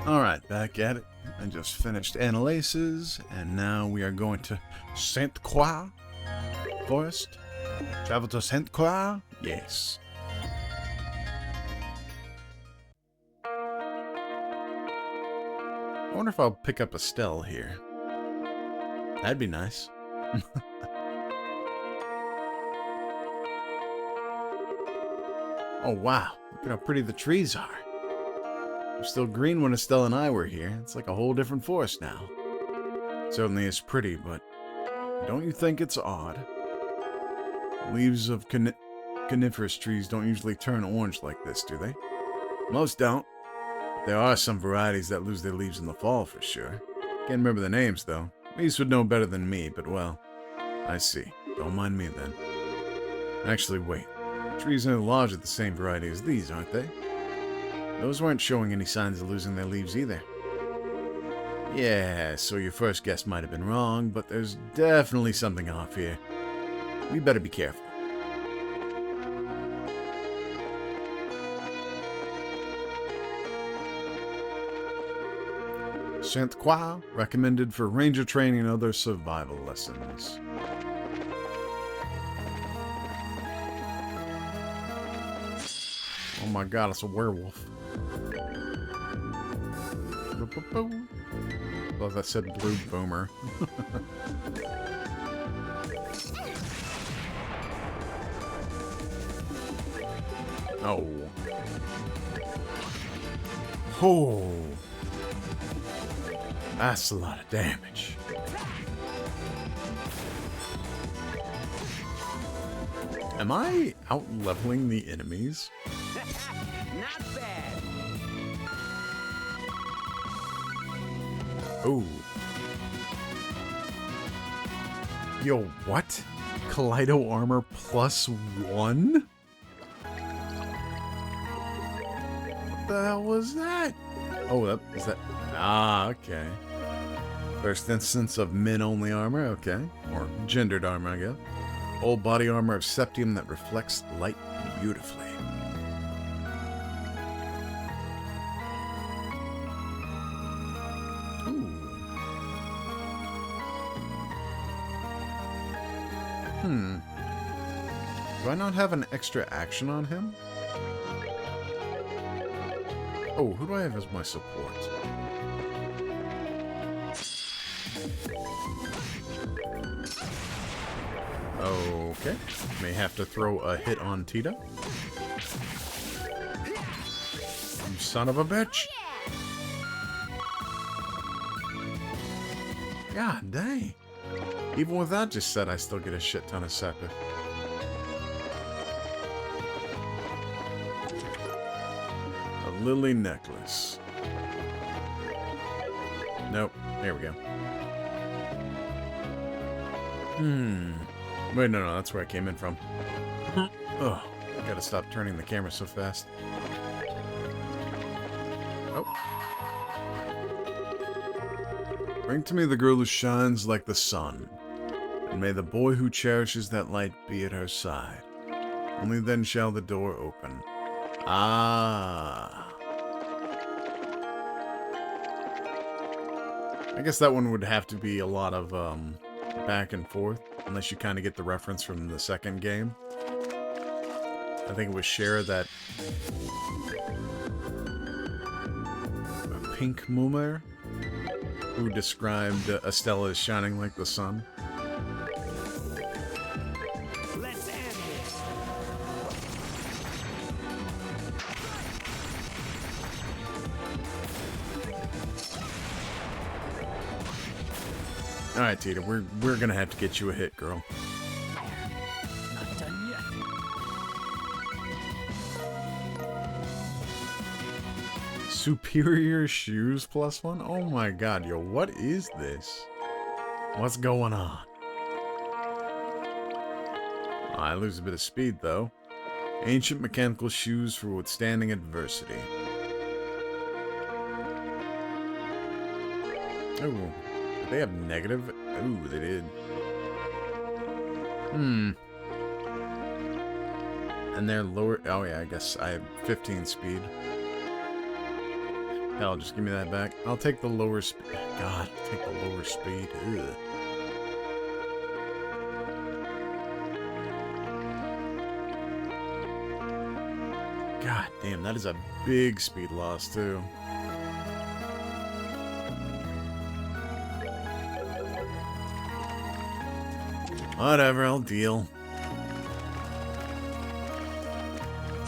Alright, back at it. I just finished Analysis, and now we are going to Sainte Croix Forest. Travel to Sainte Croix? Yes. I wonder if I'll pick up Estelle here. That'd be nice. Oh wow, look at how pretty the trees are. They're still green when Estelle and I were here. It's like a whole different forest now. It certainly is pretty, but don't you think it's odd? Leaves of coniferous trees don't usually turn orange like this, do they? Most don't. There are some varieties that lose their leaves in the fall for sure. Can't remember the names though. These would know better than me, but well, I see. Don't mind me then. Actually, wait. Trees in the lodge are the same variety as these, aren't they? Those weren't showing any signs of losing their leaves either. Yeah, so your first guess might have been wrong, but there's definitely something off here. We better be careful. Sainte Croix, recommended for ranger training and other survival lessons. Oh my god, it's a werewolf. Thought that said blue boomer. Oh. Oh. That's a lot of damage. Am I out-leveling the enemies? Not bad. Oh. Yo, what? Kaleido armor +1? What the hell was that? Oh, that is that. Ah, okay. First instance of men-only armor, okay. Or gendered armor, I guess. Old body armor of septium that reflects light beautifully. Do I not have an extra action on him? Oh, who do I have as my support? Okay. May have to throw a hit on Tita. You son of a bitch! God dang. Even with that just said, I still get a shit ton of Sepith. A lily necklace. Nope. There we go. Wait, no, that's where I came in from. Oh, I gotta stop turning the camera so fast. Oh. Bring to me the girl who shines like the sun, and may the boy who cherishes that light be at her side. Only then shall the door open. Ah. I guess that one would have to be a lot of, back and forth, unless you kind of get the reference from the second game. I think it was Cher that... a pink Moomer, who described Estelle as shining like the sun. Let's end this. Alright, Tita, we're gonna have to get you a hit, girl. Not done yet. Superior shoes +1? Oh my god, yo, what is this? What's going on? Oh, I lose a bit of speed, though. Ancient mechanical shoes for withstanding adversity. Oh, did they have negative? Oh, they did. And they're lower. Oh, yeah, I guess I have 15 speed. Hell, just give me that back. I'll take the lower speed. God, I'll take the lower speed. Ugh. God damn, that is a big speed loss, too. Whatever, I'll deal.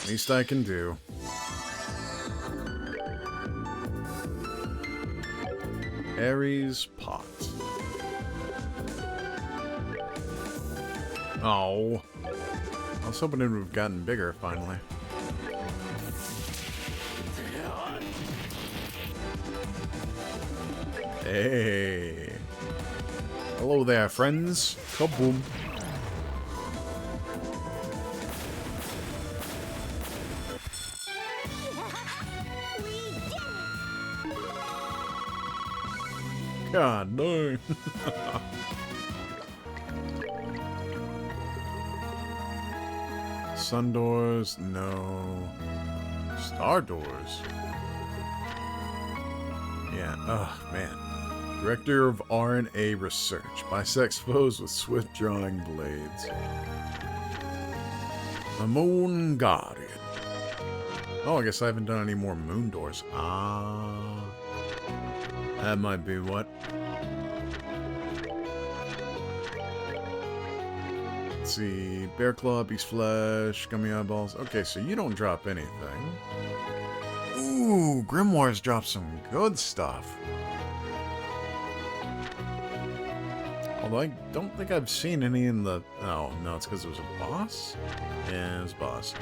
Least I can do. Aries pot. Oh. I was hoping it would have gotten bigger finally. Hey. Hello there, friends. Kaboom. God dang. Sun doors, no. Star doors. Yeah, oh man. Director of R&A Research. Bisects foes with swift drawing blades. The Moon Guardian. Oh, I guess I haven't done any more moon doors. Ah. That might be what. Let's see. Bear Claw, Beast Flesh, Gummy Eyeballs. Okay, so you don't drop anything. Ooh, Grimoires drop some good stuff. Although I don't think I've seen any in the... Oh, no, it's because it was a boss? Yeah, it was a boss.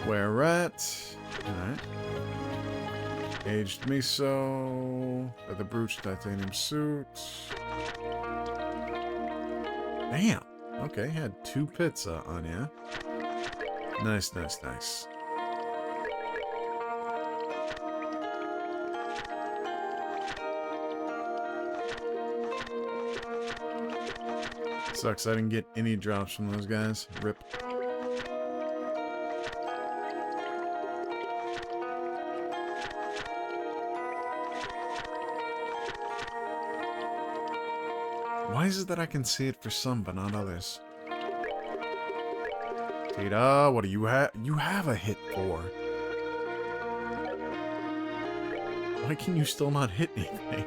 Where at? Alright. Aged Miso. Feather Brooch Titanium Suit. Damn. Okay, had 2 pizza on ya. Nice, nice, nice. Sucks I didn't get any drops from those guys. Rip. Why is it that I can see it for some but not others? Tita, what do you have? You have a hit for. Why can you still not hit anything?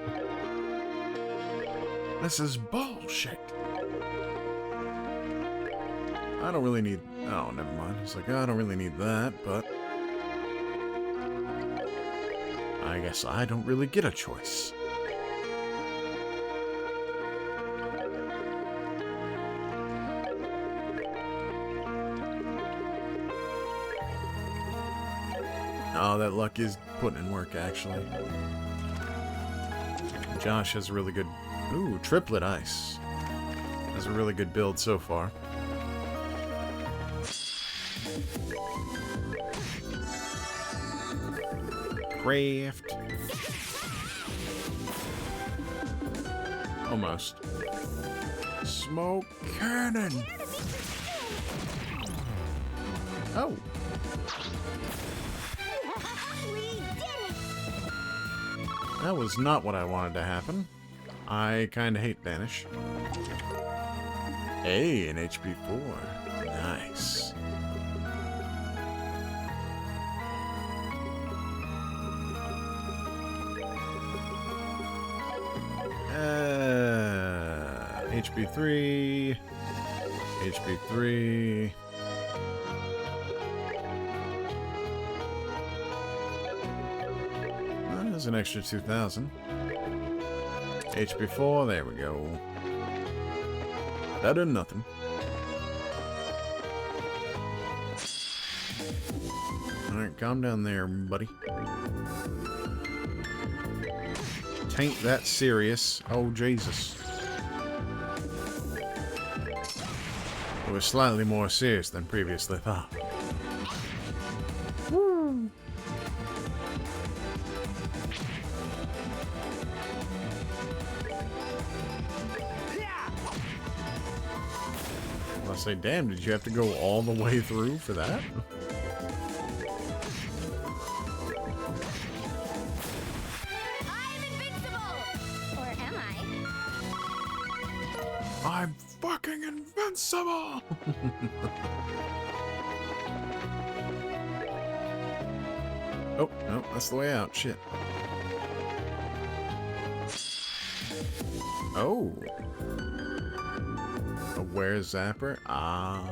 This is bullshit. I don't really need... Oh, never mind. It's like, I don't really need that, but... I guess I don't really get a choice. Oh, that luck is putting in work, actually. Josh has a really good... Ooh, triplet ice. Has a really good build so far. Craft. Almost. Smoke cannon. Oh. That was not what I wanted to happen. I kinda hate Vanish. Hey, an HP 4. Nice. HP 3. HP 3. There's an extra 2,000. HP 4, there we go. Better than nothing. Alright, calm down there, buddy. Tain't that serious. Oh, Jesus. It was slightly more serious than previously thought. Woo! I'll say, damn, did you have to go all the way through for that? fucking invincible! Oh, no, that's the way out. Shit. Oh. Aware zapper? Ah.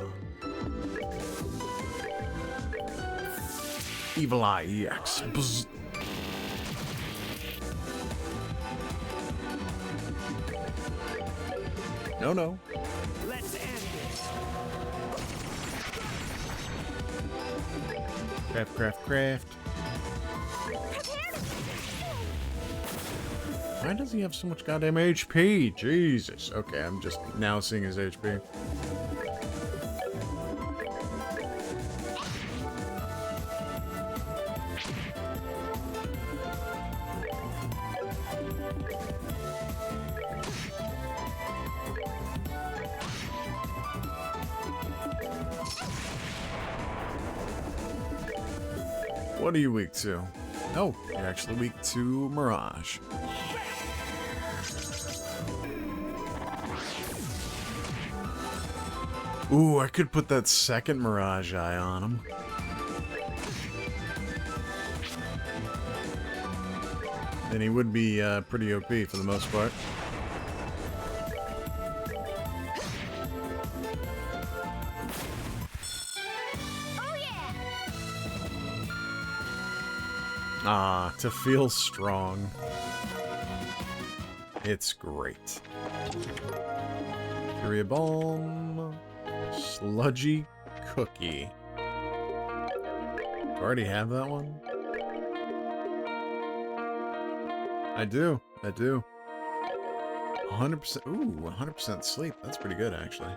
Evil Eye EX. Bzz. No, no. Let's end this. Craft, craft, craft. Why does he have so much goddamn HP? Jesus. Okay, I'm just now seeing his HP. What are you weak to? Oh, you're actually weak to Mirage. Ooh, I could put that second Mirage Eye on him. Then he would be pretty OP for the most part. Ah, to feel strong. It's great. Fury Bomb. Sludgy Cookie. Do I already have that one? I do. I do. 100%. Ooh, 100% sleep. That's pretty good, actually.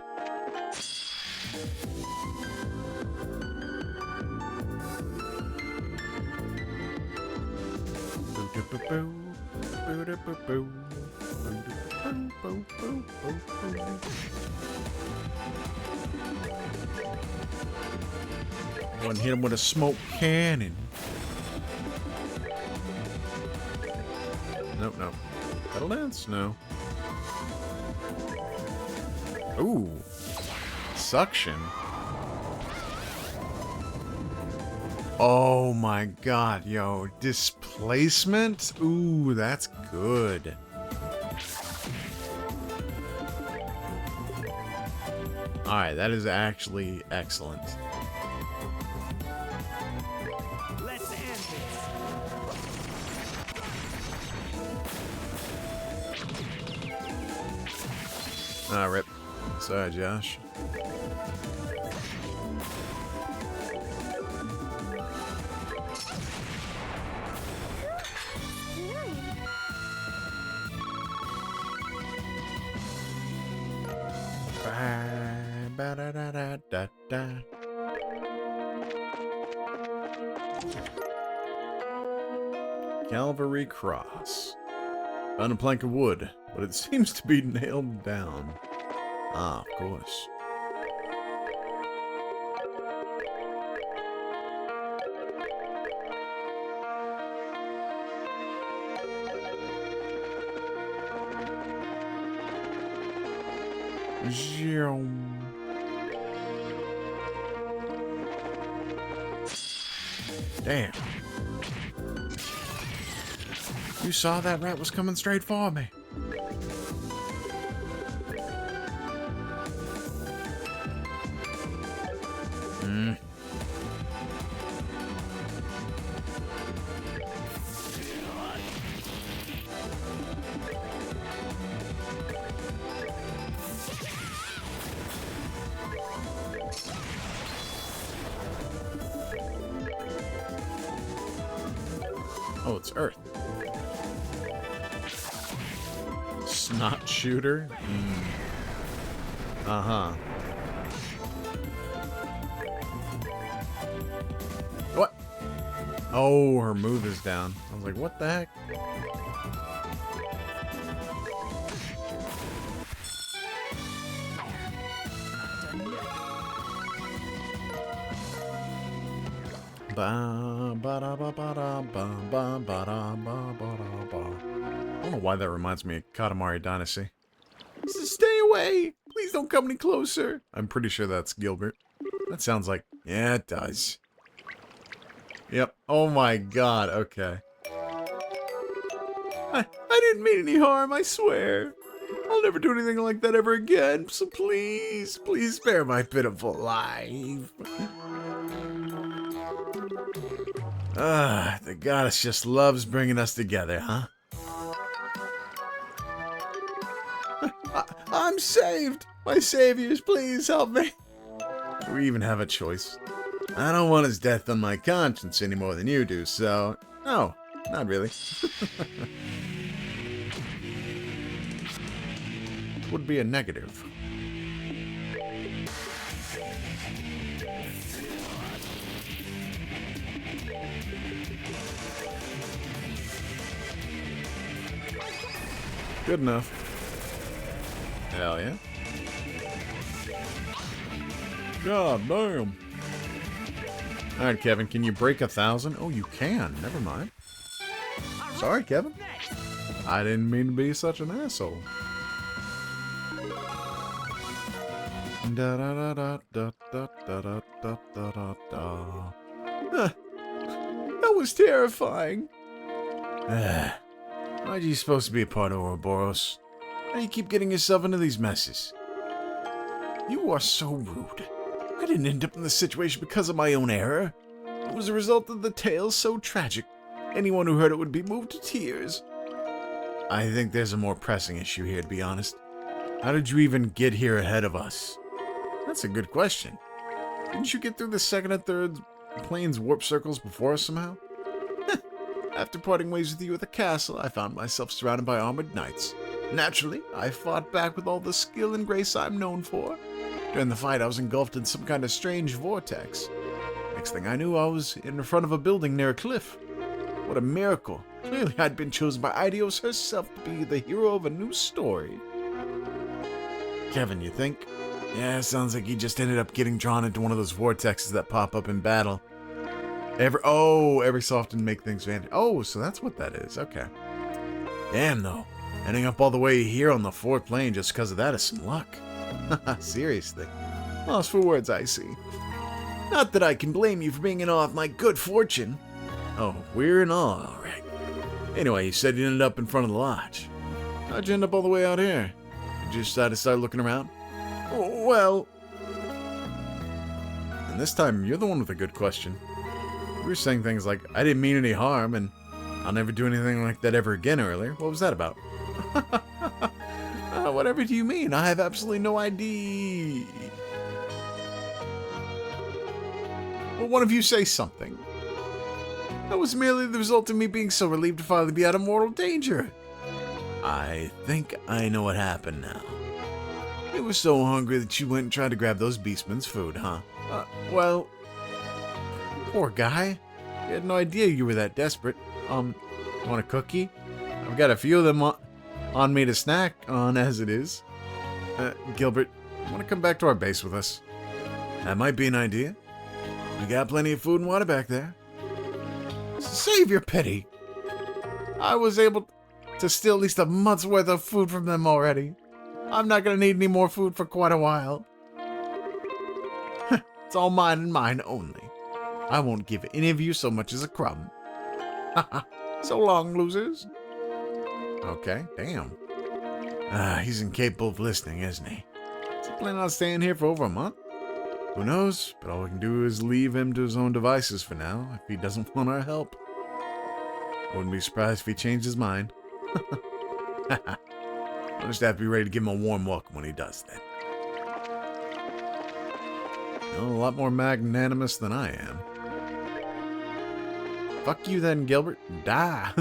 One hit him with a smoke cannon. Nope, nope. Pedal dance? No. Ooh. Suction. Oh my god, yo. Displacement? Ooh, that's good. Alright, that is actually excellent. Let's end this. Ah, rip. Sorry, Josh. Ba-da-da-da-da-da. Calvary Cross. Found a plank of wood, but it seems to be nailed down. Ah, of course. Zoom. Damn. You saw that rat was coming straight for me. Hmm. Oh, it's Earth. Snot shooter? Uh-huh. What? Oh, her move is down. I was like, what the heck? Ba ba da ba ba da ba ba ba da ba ba da ba. I don't know why that reminds me of Katamari Dynasty. Stay away! Please don't come any closer. I'm pretty sure that's Gilbert. That sounds like... Yeah, it does. Yep. Oh my god, okay. I didn't mean any harm, I swear. I'll never do anything like that ever again, so please, please spare my pitiful life. The goddess just loves bringing us together, huh? I'm saved! My saviors, please help me! Do we even have a choice? I don't want his death on my conscience any more than you do, so... No, not really. Would be a negative. Good enough. Hell yeah. God damn. Alright, Kevin, can you break 1,000? Oh, you can. Never mind. Sorry, Kevin. I didn't mean to be such an asshole. Da da da da da da da da da da da. That was terrifying. Aren't you supposed to be a part of Ouroboros? How do you keep getting yourself into these messes? You are so rude. I didn't end up in this situation because of my own error. It was a result of the tale so tragic. Anyone who heard it would be moved to tears. I think there's a more pressing issue here, to be honest. How did you even get here ahead of us? That's a good question. Didn't you get through the second and third plane's warp circles before us somehow? After parting ways with you at the castle, I found myself surrounded by armored knights. Naturally, I fought back with all the skill and grace I'm known for. During the fight, I was engulfed in some kind of strange vortex. Next thing I knew, I was in front of a building near a cliff. What a miracle. Clearly, I'd been chosen by Eidos herself to be the hero of a new story. Kevin, you think? Yeah, sounds like he just ended up getting drawn into one of those vortexes that pop up in battle. Every so often make things vanish. Oh, so that's what that is. Okay. Damn, though. Ending up all the way here on the fourth plane just because of that is some luck. Seriously. Lost for words, I see. Not that I can blame you for being in awe of my good fortune. Oh, we're in awe, alright. Anyway, you said you ended up in front of the lodge. How'd you end up all the way out here? Did you decide to start looking around? Oh, well... And this time, you're the one with a good question. You were saying things like, I didn't mean any harm, and I'll never do anything like that ever again earlier. What was that about? Whatever do you mean? I have absolutely no idea. Well, one of you say something. That was merely the result of me being so relieved to finally be out of mortal danger. I think I know what happened now. You were so hungry that you went and tried to grab those beastmen's food, huh? Well... Poor guy. He had no idea you were that desperate. Want a cookie? I've got a few of them on me to snack on as it is. Gilbert, want to come back to our base with us? That might be an idea. We got plenty of food and water back there. Save your pity. I was able to steal at least a month's worth of food from them already. I'm not going to need any more food for quite a while. It's all mine and mine only. I won't give any of you so much as a crumb. So long, losers. Okay, damn. He's incapable of listening, isn't he? Is he planning on staying here for over a month? Who knows, but all we can do is leave him to his own devices for now, if he doesn't want our help. I wouldn't be surprised if he changed his mind. I'll just have to be ready to give him a warm welcome when he does then. Well, a lot more magnanimous than I am. Fuck you then, Gilbert. Die.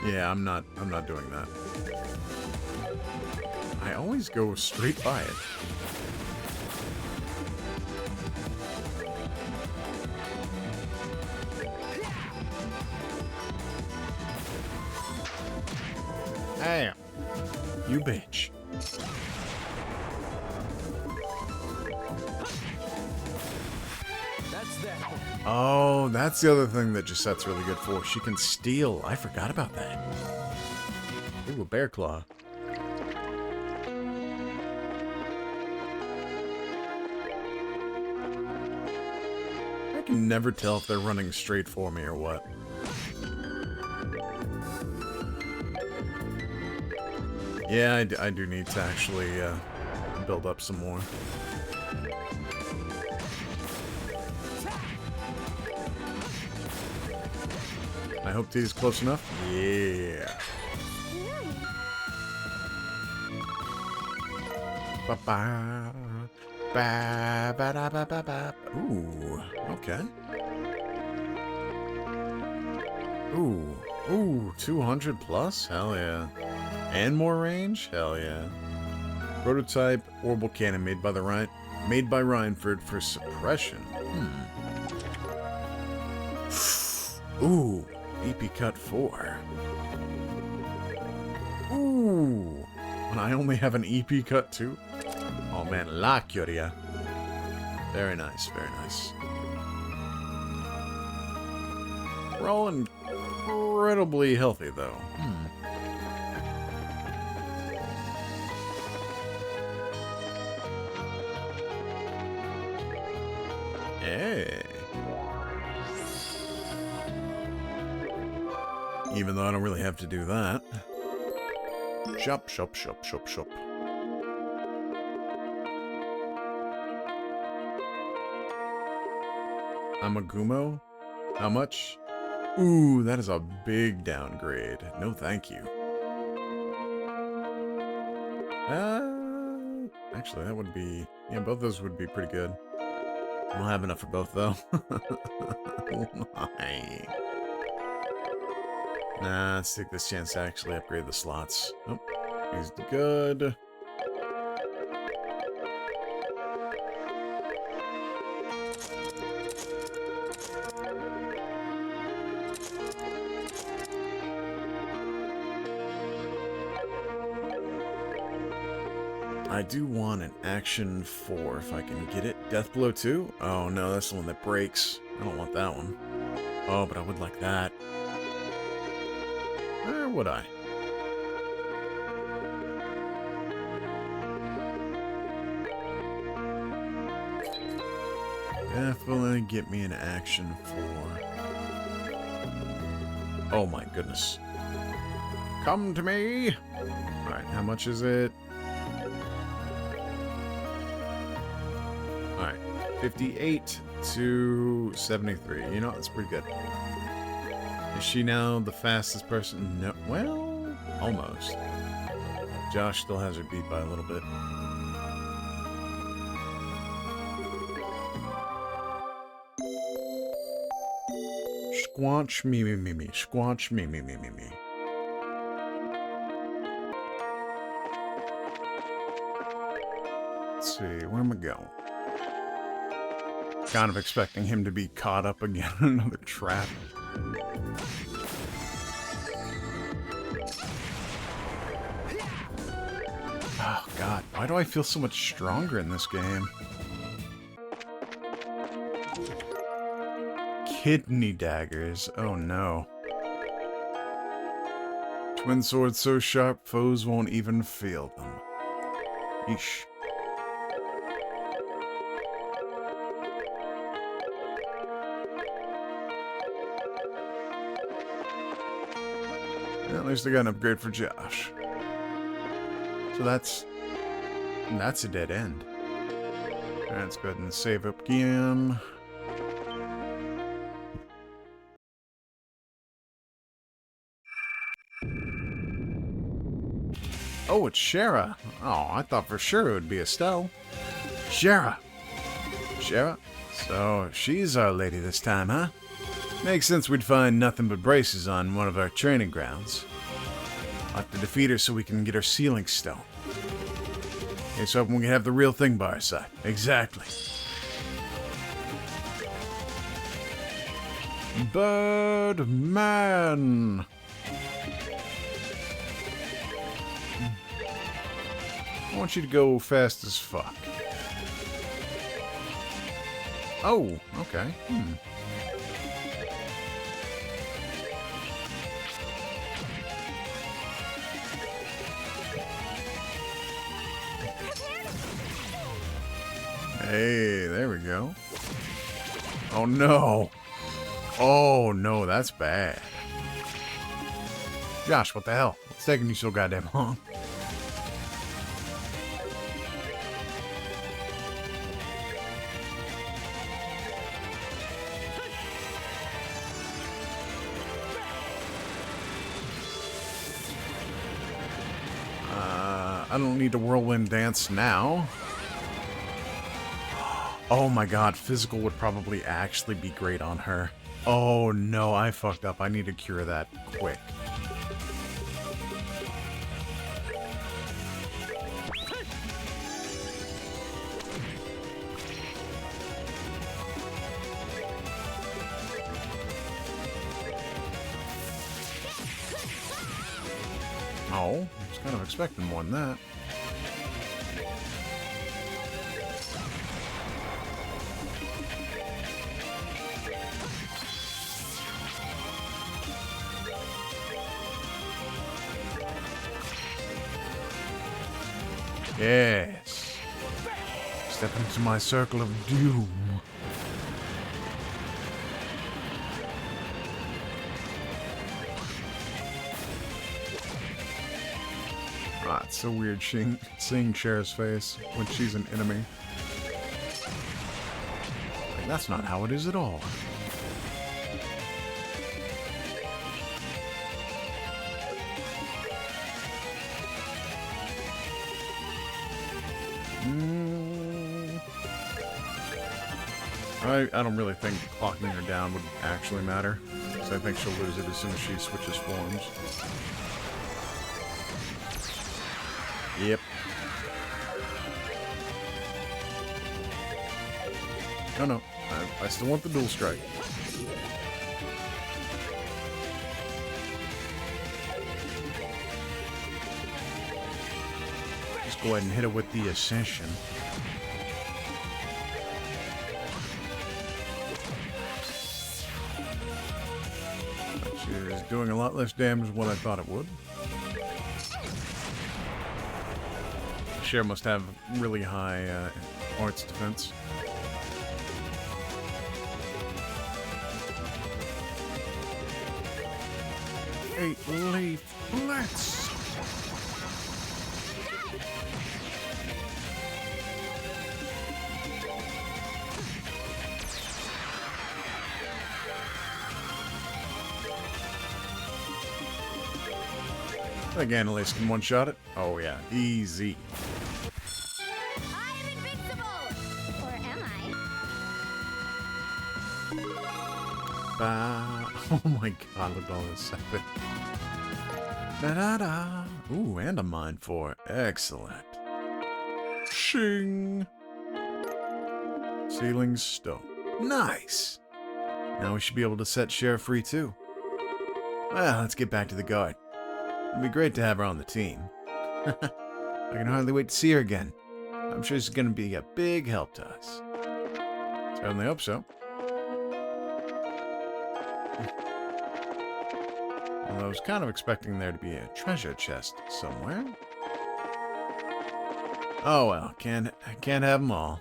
Yeah, I'm not doing that. I always go straight by it. Damn. You bitch. That's that. Oh, that's the other thing that Gisette's really good for. She can steal. I forgot about that. Ooh, a bear claw. I can never tell if they're running straight for me or what. Yeah, I do need to actually build up some more. I hope T is close enough. Yeah. Ba ba ba ba da ba ba ba. Ooh, okay. Ooh, 200 plus? Hell yeah. And more range? Hell yeah. Prototype orbital cannon made by Rhineford for suppression. Ooh, EP cut 4. Ooh, and I only have an EP cut 2? Oh man, La Curia. Very nice, very nice. We're all incredibly healthy though. Hey. Even though I don't really have to do that. Shop, shop, shop, shop, shop. I'm a Gumo? How much? Ooh, that is a big downgrade. No thank you. Actually, that would be... Yeah, both those would be pretty good. I don't have enough for both, though. Oh my. Nah, let's take this chance to actually upgrade the slots. Oh, he's good. I do want an action 4 if I can get it. Death Blow 2? Oh no, that's the one that breaks. I don't want that one. Oh, but I would like that. Or would I? Definitely get me an action 4. Oh my goodness. Come to me! Alright, how much is it? Alright, 58 to 73. You know, that's pretty good. Is she now the fastest person? No, well, almost. Josh still has her beat by a little bit. Squanch me me me me. Squanch me me me me me. Let's see, where am I going? Kind of expecting him to be caught up again in another trap. Oh god, why do I feel so much stronger in this game? Kidney daggers, oh no. Twin swords so sharp, foes won't even feel them. Yeesh. At least I got an upgrade for Josh. So that's a dead end. Alright, let's go ahead and save up again. Oh, it's Schera. Oh, I thought for sure it would be Estelle. Schera. Schera? So, she's our lady this time, huh? Makes sense we'd find nothing but braces on one of our training grounds. I'll have to defeat her so we can get her sealing stone. Okay, so we can have the real thing by our side. Exactly. Birdman! I want you to go fast as fuck. Oh, okay. Hey, there we go. Oh no. Oh no, that's bad. Josh, what the hell? What's taking you so goddamn long? I don't need to whirlwind dance now. Oh my god, physical would probably actually be great on her. Oh no, I fucked up. I need to cure that quick. Oh, I was kind of expecting more than that. Yes. Step into my circle of doom. Ah, it's so weird seeing Cher's face when she's an enemy. Like, that's not how it is at all. I don't really think clocking her down would actually matter, because I think she'll lose it as soon as she switches forms. Yep. Oh no, I still want the dual strike. Just go ahead and hit it with the Ascension. Which is doing a lot less damage than what I thought it would. Cher must have really high arts defense. Eight leaf blitz. I think Annalise can one-shot it. Oh yeah, easy. I am invincible! Or am I? Oh my god, look at all this stuff. Da-da-da. Ooh, and a mine for. Excellent. Shing. Ceiling stone. Nice. Now we should be able to set Cher free too. Well, let's get back to the guard. It'd be great to have her on the team. I can hardly wait to see her again. I'm sure she's going to be a big help to us. Certainly hope so. Well, I was kind of expecting there to be a treasure chest somewhere. Oh well, can't have them all.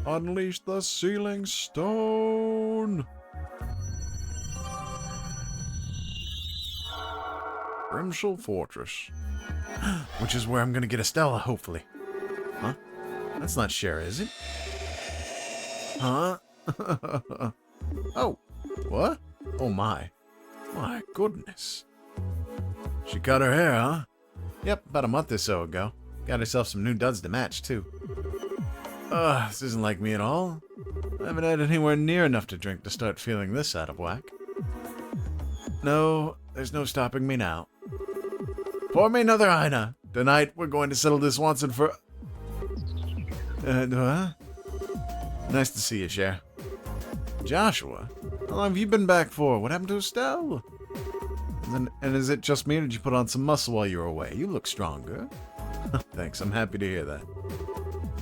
Unleash the ceiling stone! Grimshall Fortress. Which is where I'm gonna get Estella, hopefully. Huh? That's not Cher, is it? Huh? Oh, what? Oh my. My goodness. She cut her hair, huh? Yep, about a month or so ago. Got herself some new duds to match, too. This isn't like me at all. I haven't had anywhere near enough to drink to start feeling this out of whack. No, there's no stopping me now. Pour me another Ina. Tonight, we're going to settle this once and for... Nice to see you, Cher. Joshua? How long have you been back for? What happened to Estelle? And is it just me, or did you put on some muscle while you were away? You look stronger. Thanks, I'm happy to hear that.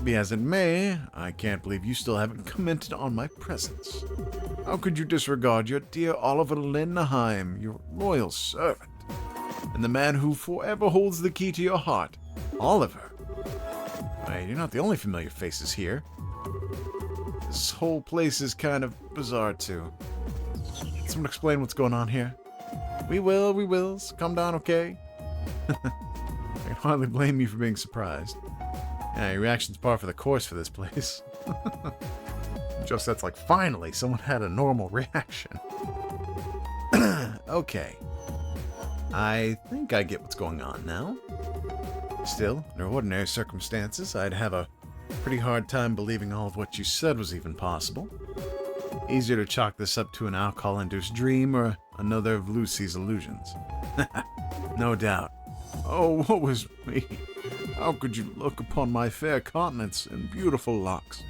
Be as it may, I can't believe you still haven't commented on my presence. How could you disregard your dear Oliver Lindenheim, your loyal servant, and the man who forever holds the key to your heart, Oliver? Wait, you're not the only familiar faces here. This whole place is kind of bizarre, too. Can someone explain what's going on here? We will. So calm down, okay? I can hardly blame you for being surprised. Yeah, your reaction's par for the course for this place. Just that's like, finally, someone had a normal reaction. Okay. I think I get what's going on now. Still, under ordinary circumstances, I'd have a pretty hard time believing all of what you said was even possible. Easier to chalk this up to an alcohol-induced dream or another of Lucy's illusions. No doubt. Oh, what was me? How could you look upon my fair countenance and beautiful locks,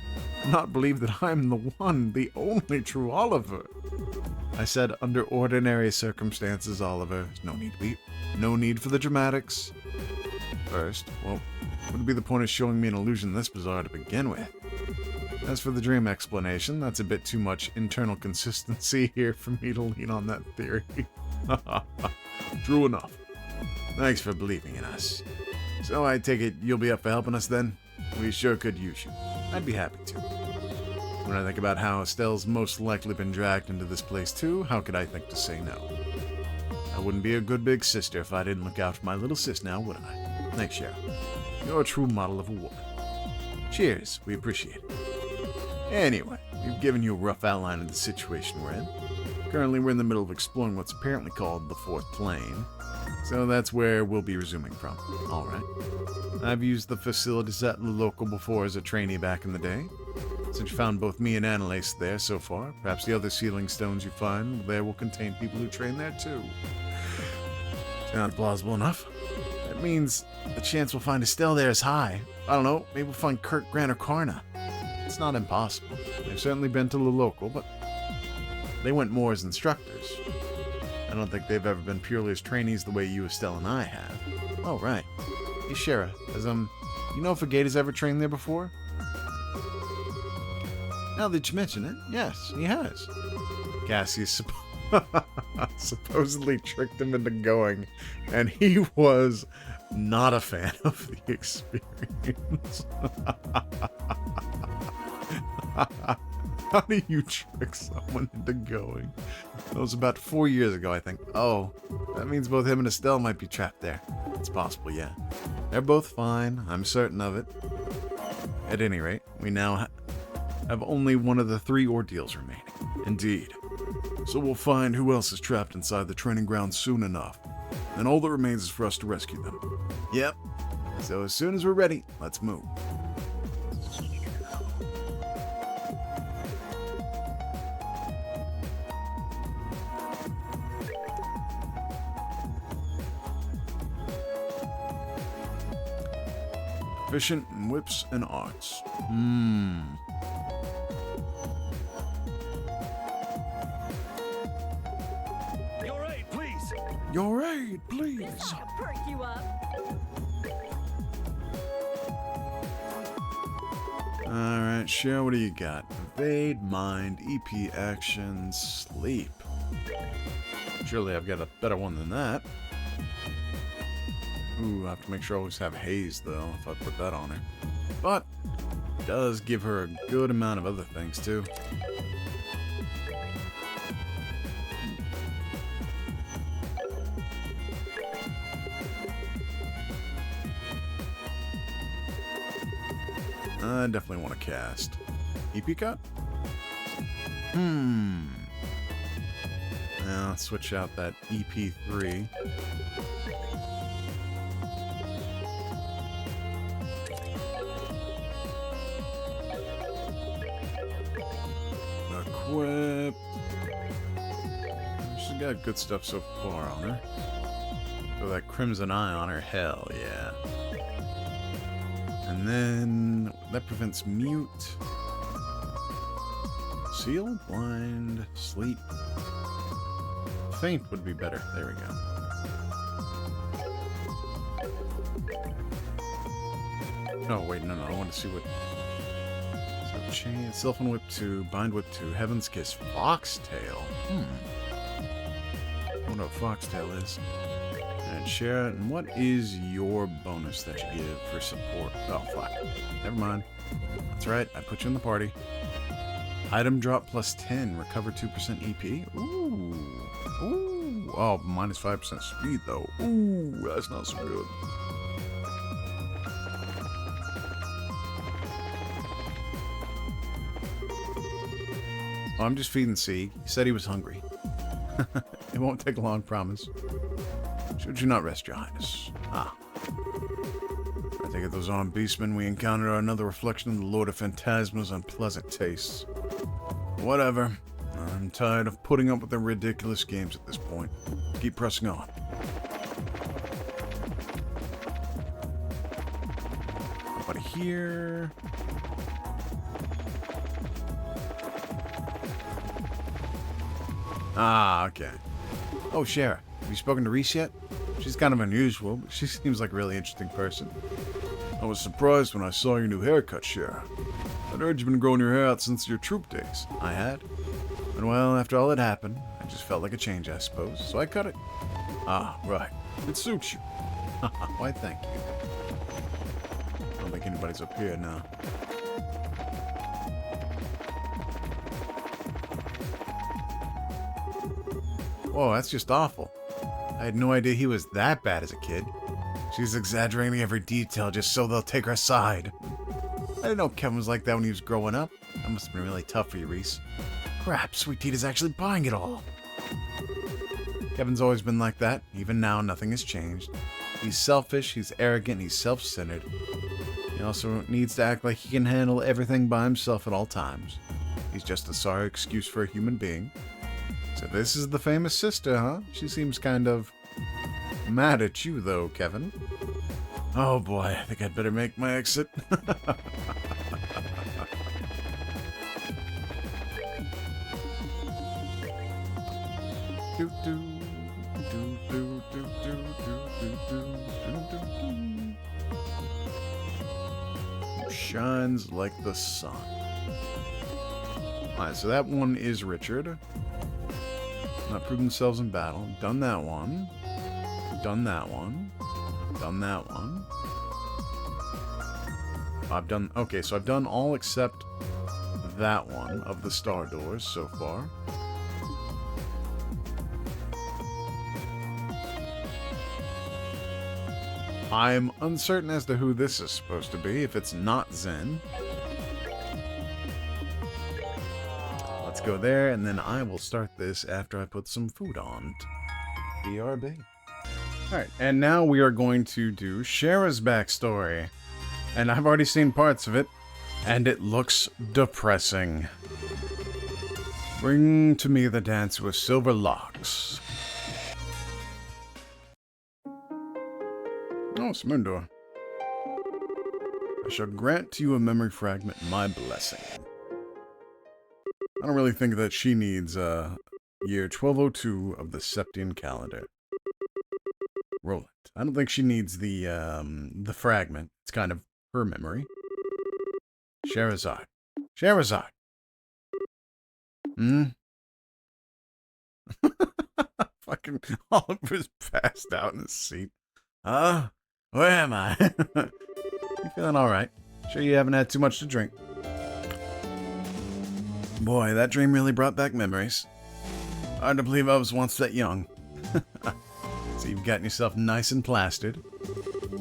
and not believe that I'm the one, the only true Oliver? I said under ordinary circumstances, Oliver. No need for the dramatics. First, what would be the point of showing me an illusion this bizarre to begin with? As for the dream explanation, that's a bit too much internal consistency here for me to lean on that theory. True enough. Thanks for believing in us. So I take it you'll be up for helping us then? We sure could use you. I'd be happy to. When I think about how Estelle's most likely been dragged into this place too, how could I think to say no? I wouldn't be a good big sister if I didn't look out for my little sis now, would I? Thanks, Sheriff. You're a true model of a woman. Cheers, we appreciate it. Anyway, we've given you a rough outline of the situation we're in. Currently, we're in the middle of exploring what's apparently called the fourth plane. So that's where we'll be resuming from. Alright. I've used the facilities at the local before as a trainee back in the day. Since you found both me and Annalise there so far, perhaps the other sealing stones you find there will contain people who train there too. Sounds plausible enough. That means the chance we'll find Estelle there is high. I don't know, maybe we'll find Kurt, Grant, or Karna. It's not impossible. They've certainly been to the local, but they went more as instructors. I don't think they've ever been purely as trainees the way you, Estelle, and I have. Oh, right. Hey, Shara, you know if a gate has ever trained there before? Now that you mention it, yes, he has. Cassius supposedly tricked him into going, and he was not a fan of the experience. How do you trick someone into going? That was about 4 years ago, I think. Oh, that means both him and Estelle might be trapped there. It's possible, yeah. They're both fine, I'm certain of it. At any rate, we now have only one of the 3 ordeals remaining. Indeed. So we'll find who else is trapped inside the training ground soon enough. And all that remains is for us to rescue them. Yep. So as soon as we're ready, let's move. Efficient in whips and arts. Your aid, please. Your aid, please. Perk you up. Alright, Cher, what do you got? Evade, mind, EP action, sleep. Surely I've got a better one than that. Ooh, I have to make sure I always have haze, though, if I put that on her. But it does give her a good amount of other things, too. I definitely want to cast. EP cut? Now, let's switch out that EP3. Equip. She's got good stuff so far on her. So that Crimson Eye on her, hell yeah. And then that prevents mute. Seal, blind, sleep. faint would be better. There we go. Oh, wait, no, I want to see what... So, chain, Sylphan Whip 2, Bind Whip 2, Heaven's Kiss, Foxtail. I wonder what Foxtail is. And Shara, and what is your bonus that you give for support? Oh, fuck. Never mind. That's right, I put you in the party. Item drop plus 10, recover 2% EP. Ooh. Oh, minus 5% speed, though. Ooh, that's not so good. Oh, I'm just feeding Sieg. He said he was hungry. It won't take long, promise. Should you not rest, your highness? Ah. I take it those armed beastmen we encountered are another reflection of the Lord of Phantasma's unpleasant tastes. Whatever. I'm tired of putting up with their ridiculous games at this point. Keep pressing on. Nobody here. Ah, okay. Oh, Shara, have you spoken to Reese yet? She's kind of unusual, but she seems like a really interesting person. I was surprised when I saw your new haircut, Shara. I'd heard you've been growing your hair out since your troop days. I had. And well, after all that happened, I just felt like a change, I suppose, so I cut it. Ah, right. It suits you. Why, thank you. I don't think anybody's up here now. Whoa, that's just awful. I had no idea he was that bad as a kid. She's exaggerating every detail just so they'll take her side. I didn't know Kevin was like that when he was growing up. That must have been really tough for you, Reese. Crap, Sweet Teat is actually buying it all. Kevin's always been like that. Even now, nothing has changed. He's selfish, he's arrogant, he's self-centered. He also needs to act like he can handle everything by himself at all times. He's just a sorry excuse for a human being. So this is the famous sister, huh? She seems kind of mad at you, though, Kevin. Oh boy, I think I'd better make my exit. Shines like the sun. Alright, so that one is Richard. Not proved themselves in battle. Done that one. Done that one. Done that one. I've done... Okay, so I've done all except that one of the star doors so far. I'm uncertain as to who this is supposed to be, if it's not Zen. Let's go there, and then I will start this after I put some food on. BRB. Alright, and now we are going to do Shara's backstory. And I've already seen parts of it, and it looks depressing. Bring to me the dance with silver locks. Oh, Smundor. I shall grant to you a memory fragment, my blessing. I don't really think that she needs, year 1202 of the Septian calendar. Roll it. I don't think she needs the fragment. It's kind of her memory. Scherasode. Scherasode! Fucking Oliver's passed out in his seat. Where am I? You feeling alright? Sure you haven't had too much to drink? Boy, that dream really brought back memories. Hard to believe I was once that young. So you've gotten yourself nice and plastered.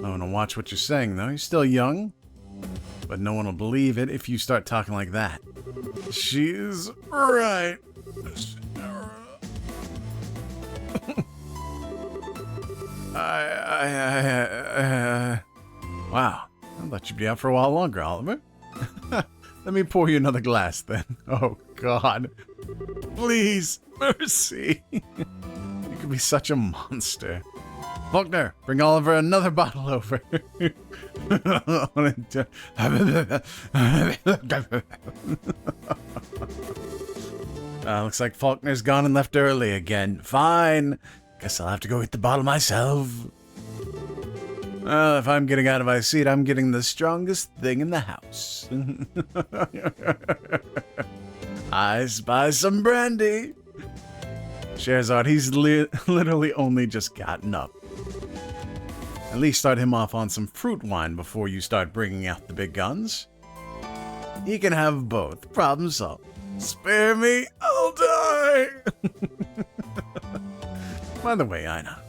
I want to watch what you're saying, though. You're still young. But no one will believe it if you start talking like that. She's right. Wow. I'll let you be out for a while longer, Oliver. Let me pour you another glass, then. Oh, God. Please. Mercy. You could be such a monster. Faulkner, bring Oliver another bottle over. Looks like Faulkner's gone and left early again. Fine. Guess I'll have to go hit the bottle myself. Well, if I'm getting out of my seat, I'm getting the strongest thing in the house. I spy some brandy. Scherasode, he's literally only just gotten up. At least start him off on some fruit wine before you start bringing out the big guns. He can have both. Problem solved. Spare me, I'll die! By the way, Ina.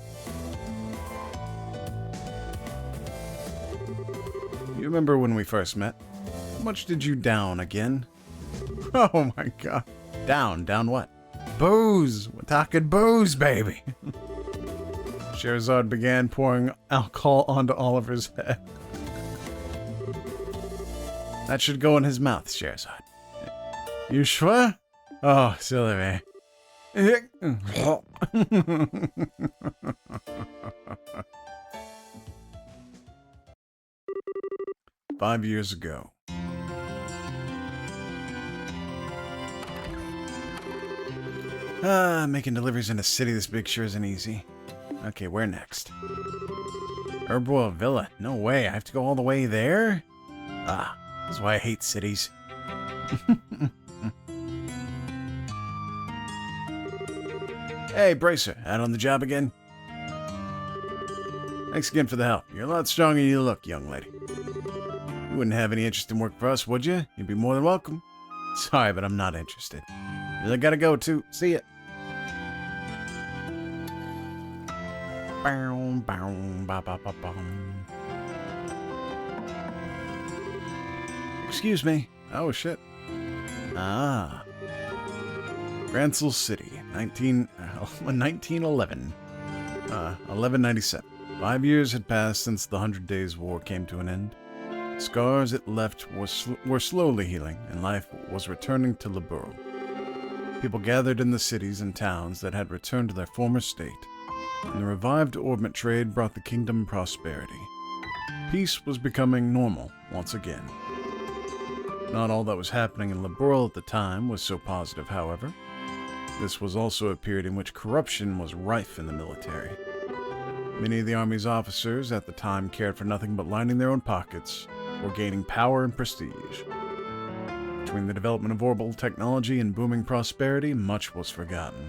You remember when we first met? How much did you down again? Oh my god. Down what? Booze! We're talking booze, baby! Scherasode began pouring alcohol onto Oliver's head. That should go in his mouth, Scherasode. You sure? Oh, silly me. 5 years ago. Making deliveries in a city this big sure isn't easy. Okay, where next? Herboil Villa. No way, I have to go all the way there? That's why I hate cities. Hey, Bracer, out on the job again? Thanks again for the help. You're a lot stronger than you look, young lady. You wouldn't have any interest in work for us, would you? You'd be more than welcome. Sorry, but I'm not interested. Really gotta go, too. See ya. Excuse me. Oh, shit. Gransel City, 1911. 1197. 5 years had passed since the 100 Days' War came to an end. Scars it left were slowly healing, and life was returning to Liberl. People gathered in the cities and towns that had returned to their former state, and the revived orbment trade brought the kingdom prosperity. Peace was becoming normal once again. Not all that was happening in Liberl at the time was so positive, however. This was also a period in which corruption was rife in the military. Many of the Army's officers at the time cared for nothing but lining their own pockets or gaining power and prestige. Between the development of orbital technology and booming prosperity, much was forgotten.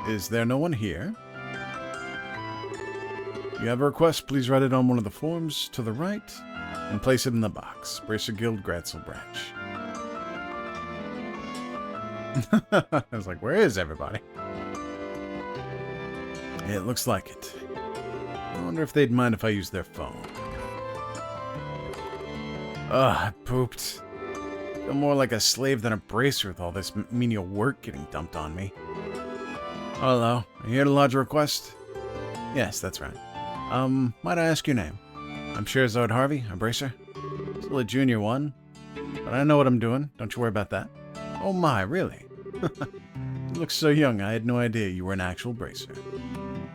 Is there no one here? You have a request, please write it on one of the forms to the right and place it in the box. Bracer Guild, Gransel Branch. I was like, where is everybody? It looks like it. I wonder if they'd mind if I use their phone. Ugh, I pooped. I feel more like a slave than a bracer with all this menial work getting dumped on me. Hello, are you here to lodge a request? Yes, that's right. Might I ask your name? I'm Scherasode Harvey, a bracer. Still a junior one, but I know what I'm doing. Don't you worry about that. Oh my, really? You look so young, I had no idea you were an actual bracer.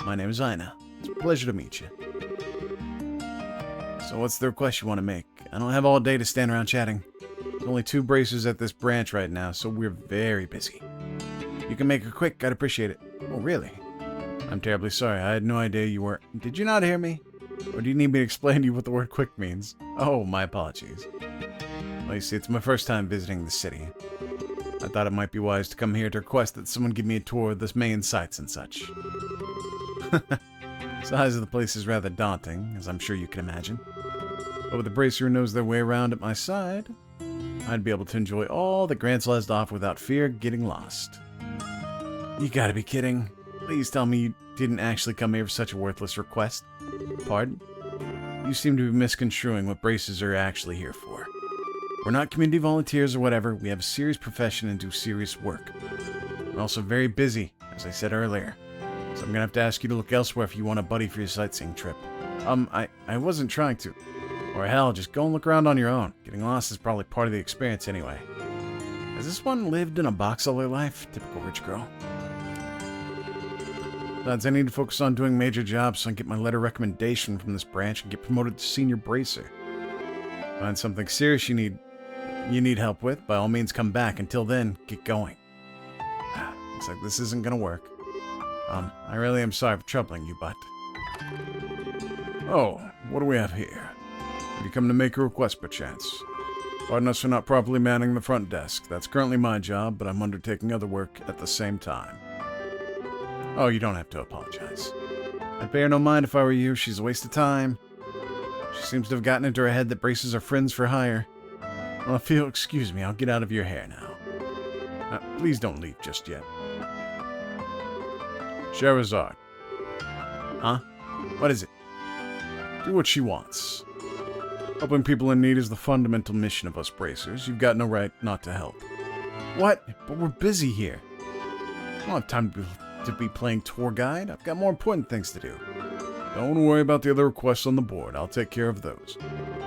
My name is Ina. It's a pleasure to meet you. So what's the request you want to make? I don't have all day to stand around chatting. There's only 2 bracers at this branch right now, so we're very busy. You can make it quick, I'd appreciate it. Oh, really? I'm terribly sorry, I had no idea you were... Did you not hear me? Or do you need me to explain to you what the word quick means? Oh, my apologies. Well, you see, it's my first time visiting the city. I thought it might be wise to come here to request that someone give me a tour of the main sights and such. The size of the place is rather daunting, as I'm sure you can imagine. But with a bracer who knows their way around at my side, I'd be able to enjoy all that Gransel has to offer without fear of getting lost. You gotta be kidding. Please tell me you didn't actually come here for such a worthless request. Pardon? You seem to be misconstruing what braces are actually here for. We're not community volunteers or whatever. We have a serious profession and do serious work. We're also very busy, as I said earlier. So I'm gonna have to ask you to look elsewhere if you want a buddy for your sightseeing trip. I wasn't trying to. Or hell, just go and look around on your own. Getting lost is probably part of the experience anyway. Has this one lived in a box all her life? Typical rich girl. Besides, I need to focus on doing major jobs so I can get my letter recommendation from this branch and get promoted to senior bracer. Find something serious you need help with, by all means come back. Until then, get going. Looks like this isn't gonna work. I really am sorry for troubling you, but... Oh, what do we have here? Have you come to make a request, perchance? Pardon us for not properly manning the front desk. That's currently my job, but I'm undertaking other work at the same time. Oh, you don't have to apologize. I'd pay her no mind if I were you. She's a waste of time. She seems to have gotten into her head that braces are friends for hire. Well, if you'll excuse me, I'll get out of your hair now. Please don't leave just yet. Scherasode. Huh? What is it? Do what she wants. Helping people in need is the fundamental mission of us bracers. You've got no right not to help. What? But we're busy here. I don't have time to be playing tour guide. I've got more important things to do. Don't worry about the other requests on the board. I'll take care of those.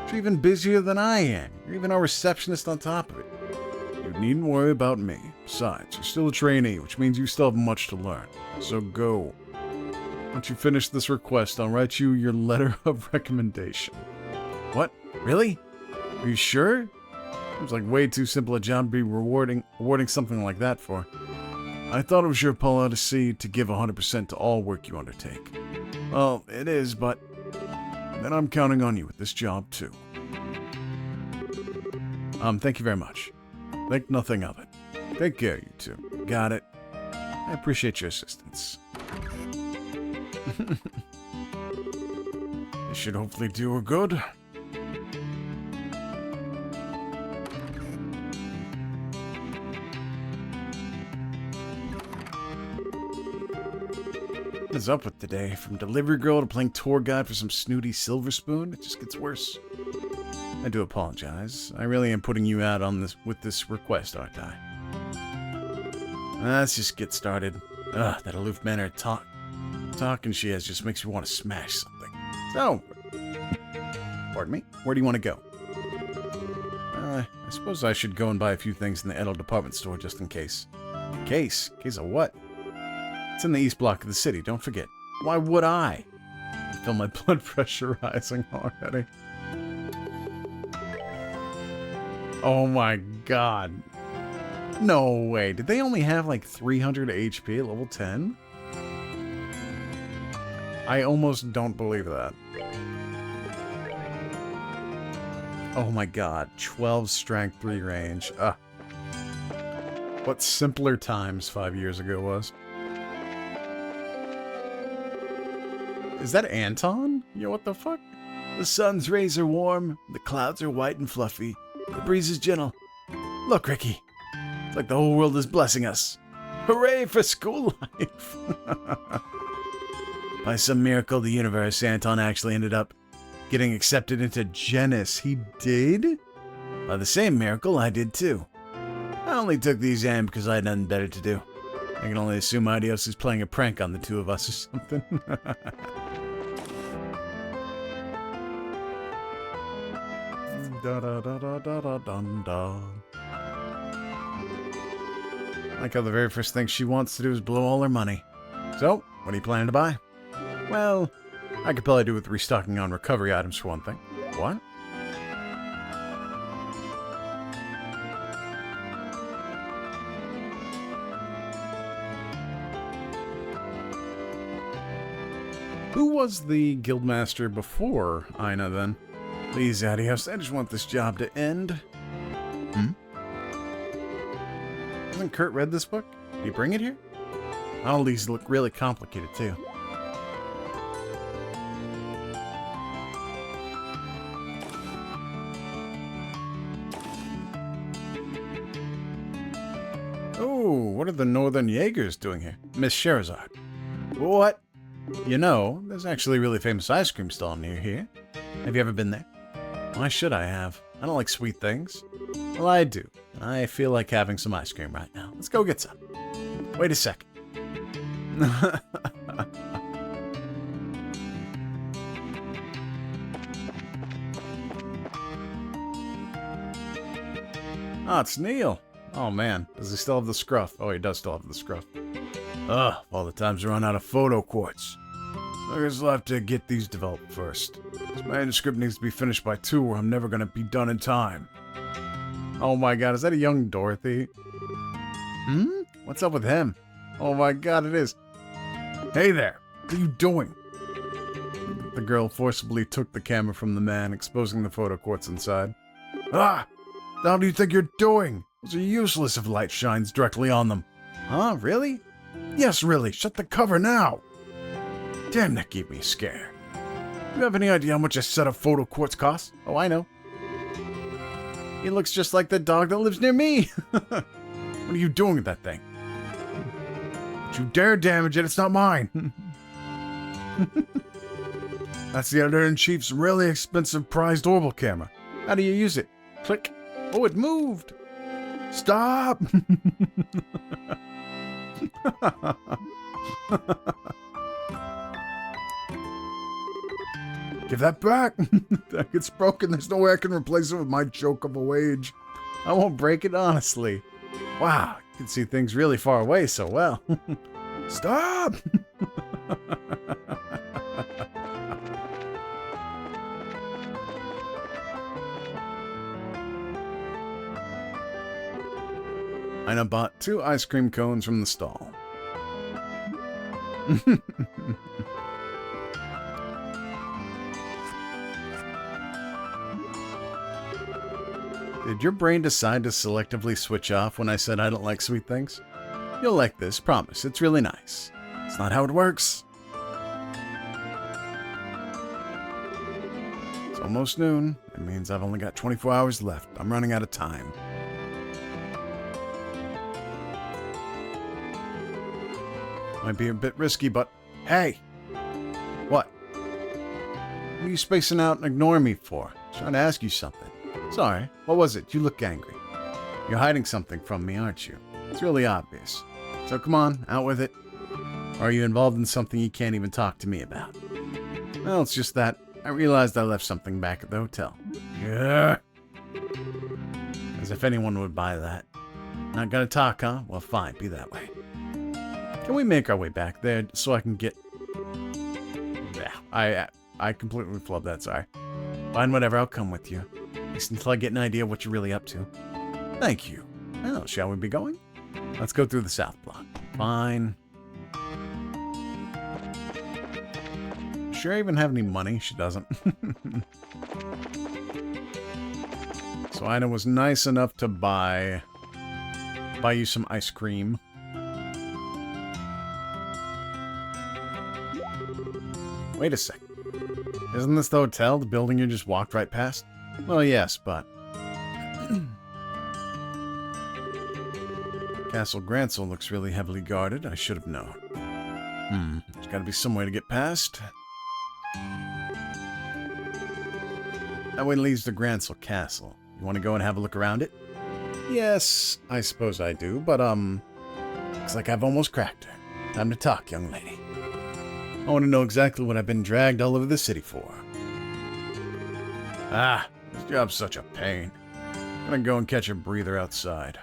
You're even busier than I am. You're even our receptionist on top of it. You needn't worry about me. Besides, you're still a trainee, which means you still have much to learn. So go. Once you finish this request, I'll write you your letter of recommendation. What? Really? Are you sure? Seems like way too simple a job to be awarding something like that for. I thought it was your policy to give 100% to all work you undertake. Well, it is, but then I'm counting on you with this job too. Thank you very much. Think nothing of it. Take care, you two. Got it. I appreciate your assistance. This should hopefully do her good. What is up with today? From delivery girl to playing tour guide for some snooty silver spoon? It just gets worse. I do apologize. I really am putting you out on this with this request, aren't I? Let's just get started. Ugh, that aloof manner of talking she has just makes me want to smash something. So, pardon me, where do you want to go? I suppose I should go and buy a few things in the Edel department store just in case. Case? Case of what? It's in the east block of the city, don't forget. Why would I? I feel my blood pressure rising already. Oh my god. No way. Did they only have like 300 HP at level 10? I almost don't believe that. Oh my god. 12 strength, 3 range. What simpler times 5 years ago was. Is that Anton? Yo, what the fuck? The sun's rays are warm, the clouds are white and fluffy, the breeze is gentle. Look, Ricky. It's like the whole world is blessing us. Hooray for school life! By some miracle of the universe, Anton actually ended up getting accepted into Genis. He did? By the same miracle, I did too. I only took the exam because I had nothing better to do. I can only assume Idios is playing a prank on the two of us or something. Da da da da da da dun da. Like how the very first thing she wants to do is blow all her money. So, what are you planning to buy? Well, I could probably do with restocking on recovery items for one thing. What? Who was the guildmaster before Ina then? Please, Adios, I just want this job to end. Hasn't Kurt read this book? Did he bring it here? All these look really complicated, too. Oh, what are the Northern Jaegers doing here? Miss Scherasode. What? You know, there's actually a really famous ice cream stall near here. Have you ever been there? Why should I have? I don't like sweet things. Well, I do. And I feel like having some ice cream right now. Let's go get some. Wait a second. Oh, it's Neil. Oh, man. Does he still have the scruff? Oh, he does still have the scruff. Ugh, all the times I run out of photo quartz. I guess I'll have to get these developed first. This manuscript needs to be finished by 2 or I'm never gonna be done in time. Oh my god, is that a young Dorothy? What's up with him? Oh my god, it is. Hey there, what are you doing? The girl forcibly took the camera from the man, exposing the photo quartz inside. Ah! How do you think you're doing? Those are useless if light shines directly on them. Huh, really? Yes, really, shut the cover now! Damn, that gave me a scare. Do you have any idea how much a set of photo quartz costs? Oh, I know. He looks just like the dog that lives near me! What are you doing with that thing? Don't you dare damage it, it's not mine! That's the editor-in-chief's really expensive prized orbital camera. How do you use it? Click. Oh, it moved! Stop! Give that back! It's broken. There's no way I can replace it with my joke of a wage. I won't break it, honestly. Wow, you can see things really far away so well. Stop! Ina bought 2 ice cream cones from the stall. Did your brain decide to selectively switch off when I said I don't like sweet things? You'll like this, promise. It's really nice. It's not how it works. It's almost noon. It means I've only got 24 hours left. I'm running out of time. Might be a bit risky, but hey! What? What are you spacing out and ignoring me for? I'm trying to ask you something. Sorry, what was it? You look angry. You're hiding something from me, aren't you? It's really obvious. So come on, out with it. Or are you involved in something you can't even talk to me about? Well, it's just that I realized I left something back at the hotel. Yeah. As if anyone would buy that. Not gonna talk, huh? Well, fine, be that way. Can we make our way back there so I can get... Yeah, I completely flubbed that, sorry. Fine, whatever, I'll come with you. At least until I get an idea of what you're really up to. Thank you. Well, shall we be going? Let's go through the south block. Fine. Sure I even have any money? She doesn't. So Ina was nice enough to buy you some ice cream. Wait a sec. Isn't this the hotel, the building you just walked right past? Well, yes, but... Castle Grancel looks really heavily guarded. I should have known. There's gotta be some way to get past. That way leads to Grancel Castle. You want to go and have a look around it? Yes, I suppose I do, but, looks like I've almost cracked her. Time to talk, young lady. I want to know exactly what I've been dragged all over the city for. Ah, this job's such a pain. I'm gonna go and catch a breather outside.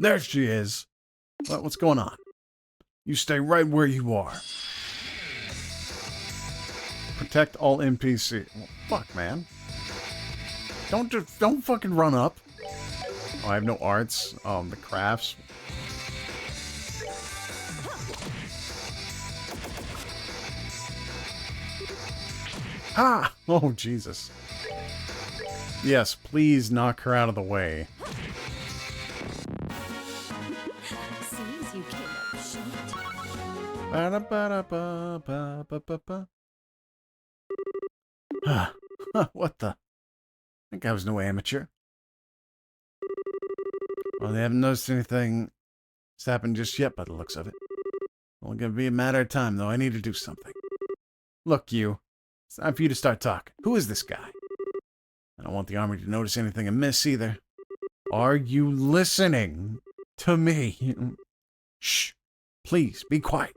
There she is. What's going on? You stay right where you are. Protect all NPC. Well, fuck, man. Don't fucking run up. Oh, I have no arts. The crafts. Ah! Oh, Jesus. Yes, please knock her out of the way. Seems you came up short. Ba-da-ba-da-ba-ba-ba-ba-ba. What the? I think I was no amateur. Well, they haven't noticed anything that's happened just yet by the looks of it. Only gonna be a matter of time, though. I need to do something. Look, you. It's time for you to start talking. Who is this guy? I don't want the army to notice anything amiss either. Are you listening to me? Shh. Please, be quiet.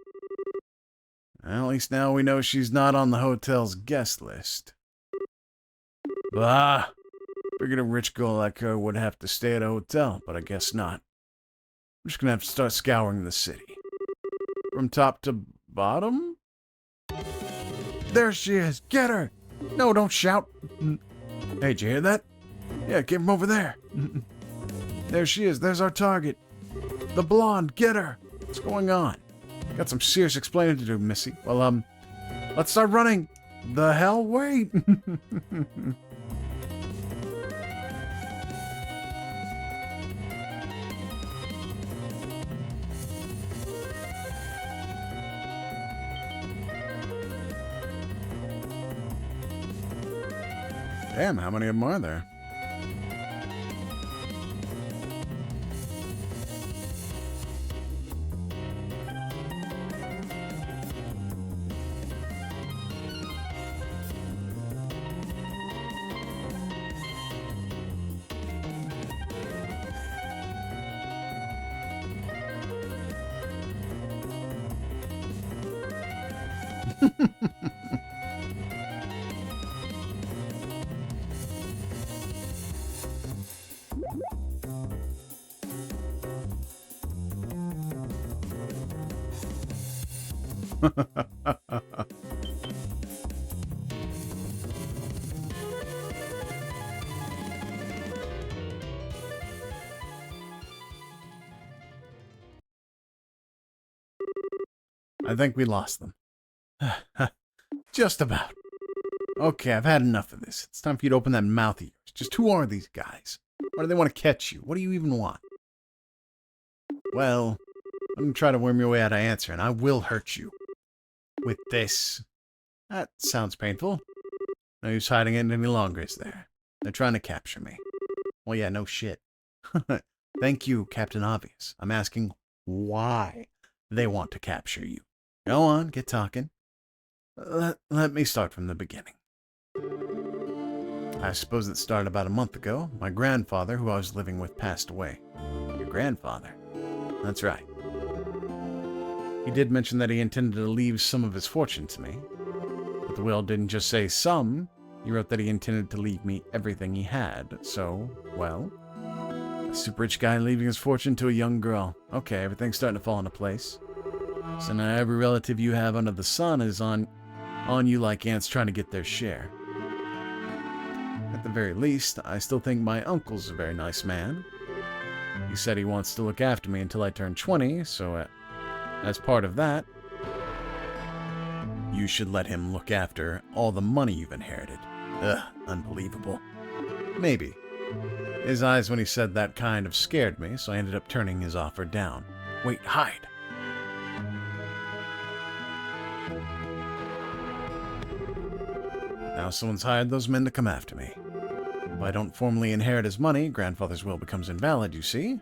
Well, at least now we know she's not on the hotel's guest list. Bah! Figured a rich girl like her would have to stay at a hotel, but I guess not. just gonna have to start scouring the city. From top to bottom? There she is! Get her! No, don't shout! Hey, did you hear that? Yeah, get him over there. There she is. There's our target. The blonde. Get her. What's going on? Got some serious explaining to do, Missy. Well, let's start running. The hell? Wait. Damn, how many of them are there? I think we lost them. Just about. Okay, I've had enough of this. It's time for you to open that mouth of yours. Just who are these guys? Why do they want to catch you? What do you even want? Well, I'm going to try to worm your way out of answer, and I will hurt you. With this. That sounds painful. No use hiding it any longer, is there? They're trying to capture me. Well, yeah, no shit. Thank you, Captain Obvious. I'm asking why they want to capture you. Go on, get talking. Let me start from the beginning. I suppose it started about a month ago. My grandfather, who I was living with, passed away. Your grandfather? That's right. He did mention that he intended to leave some of his fortune to me. But the will didn't just say some. He wrote that he intended to leave me everything he had. So, well, a super rich guy leaving his fortune to a young girl. Okay, everything's starting to fall into place. So now every relative you have under the sun is on you like ants trying to get their share. At the very least, I still think my uncle's a very nice man. He said he wants to look after me until I turn 20, so as part of that, you should let him look after all the money you've inherited. Ugh, unbelievable. Maybe. His eyes when he said that kind of scared me, so I ended up turning his offer down. Wait, hide! Now someone's hired those men to come after me. If I don't formally inherit his money, grandfather's will becomes invalid, you see?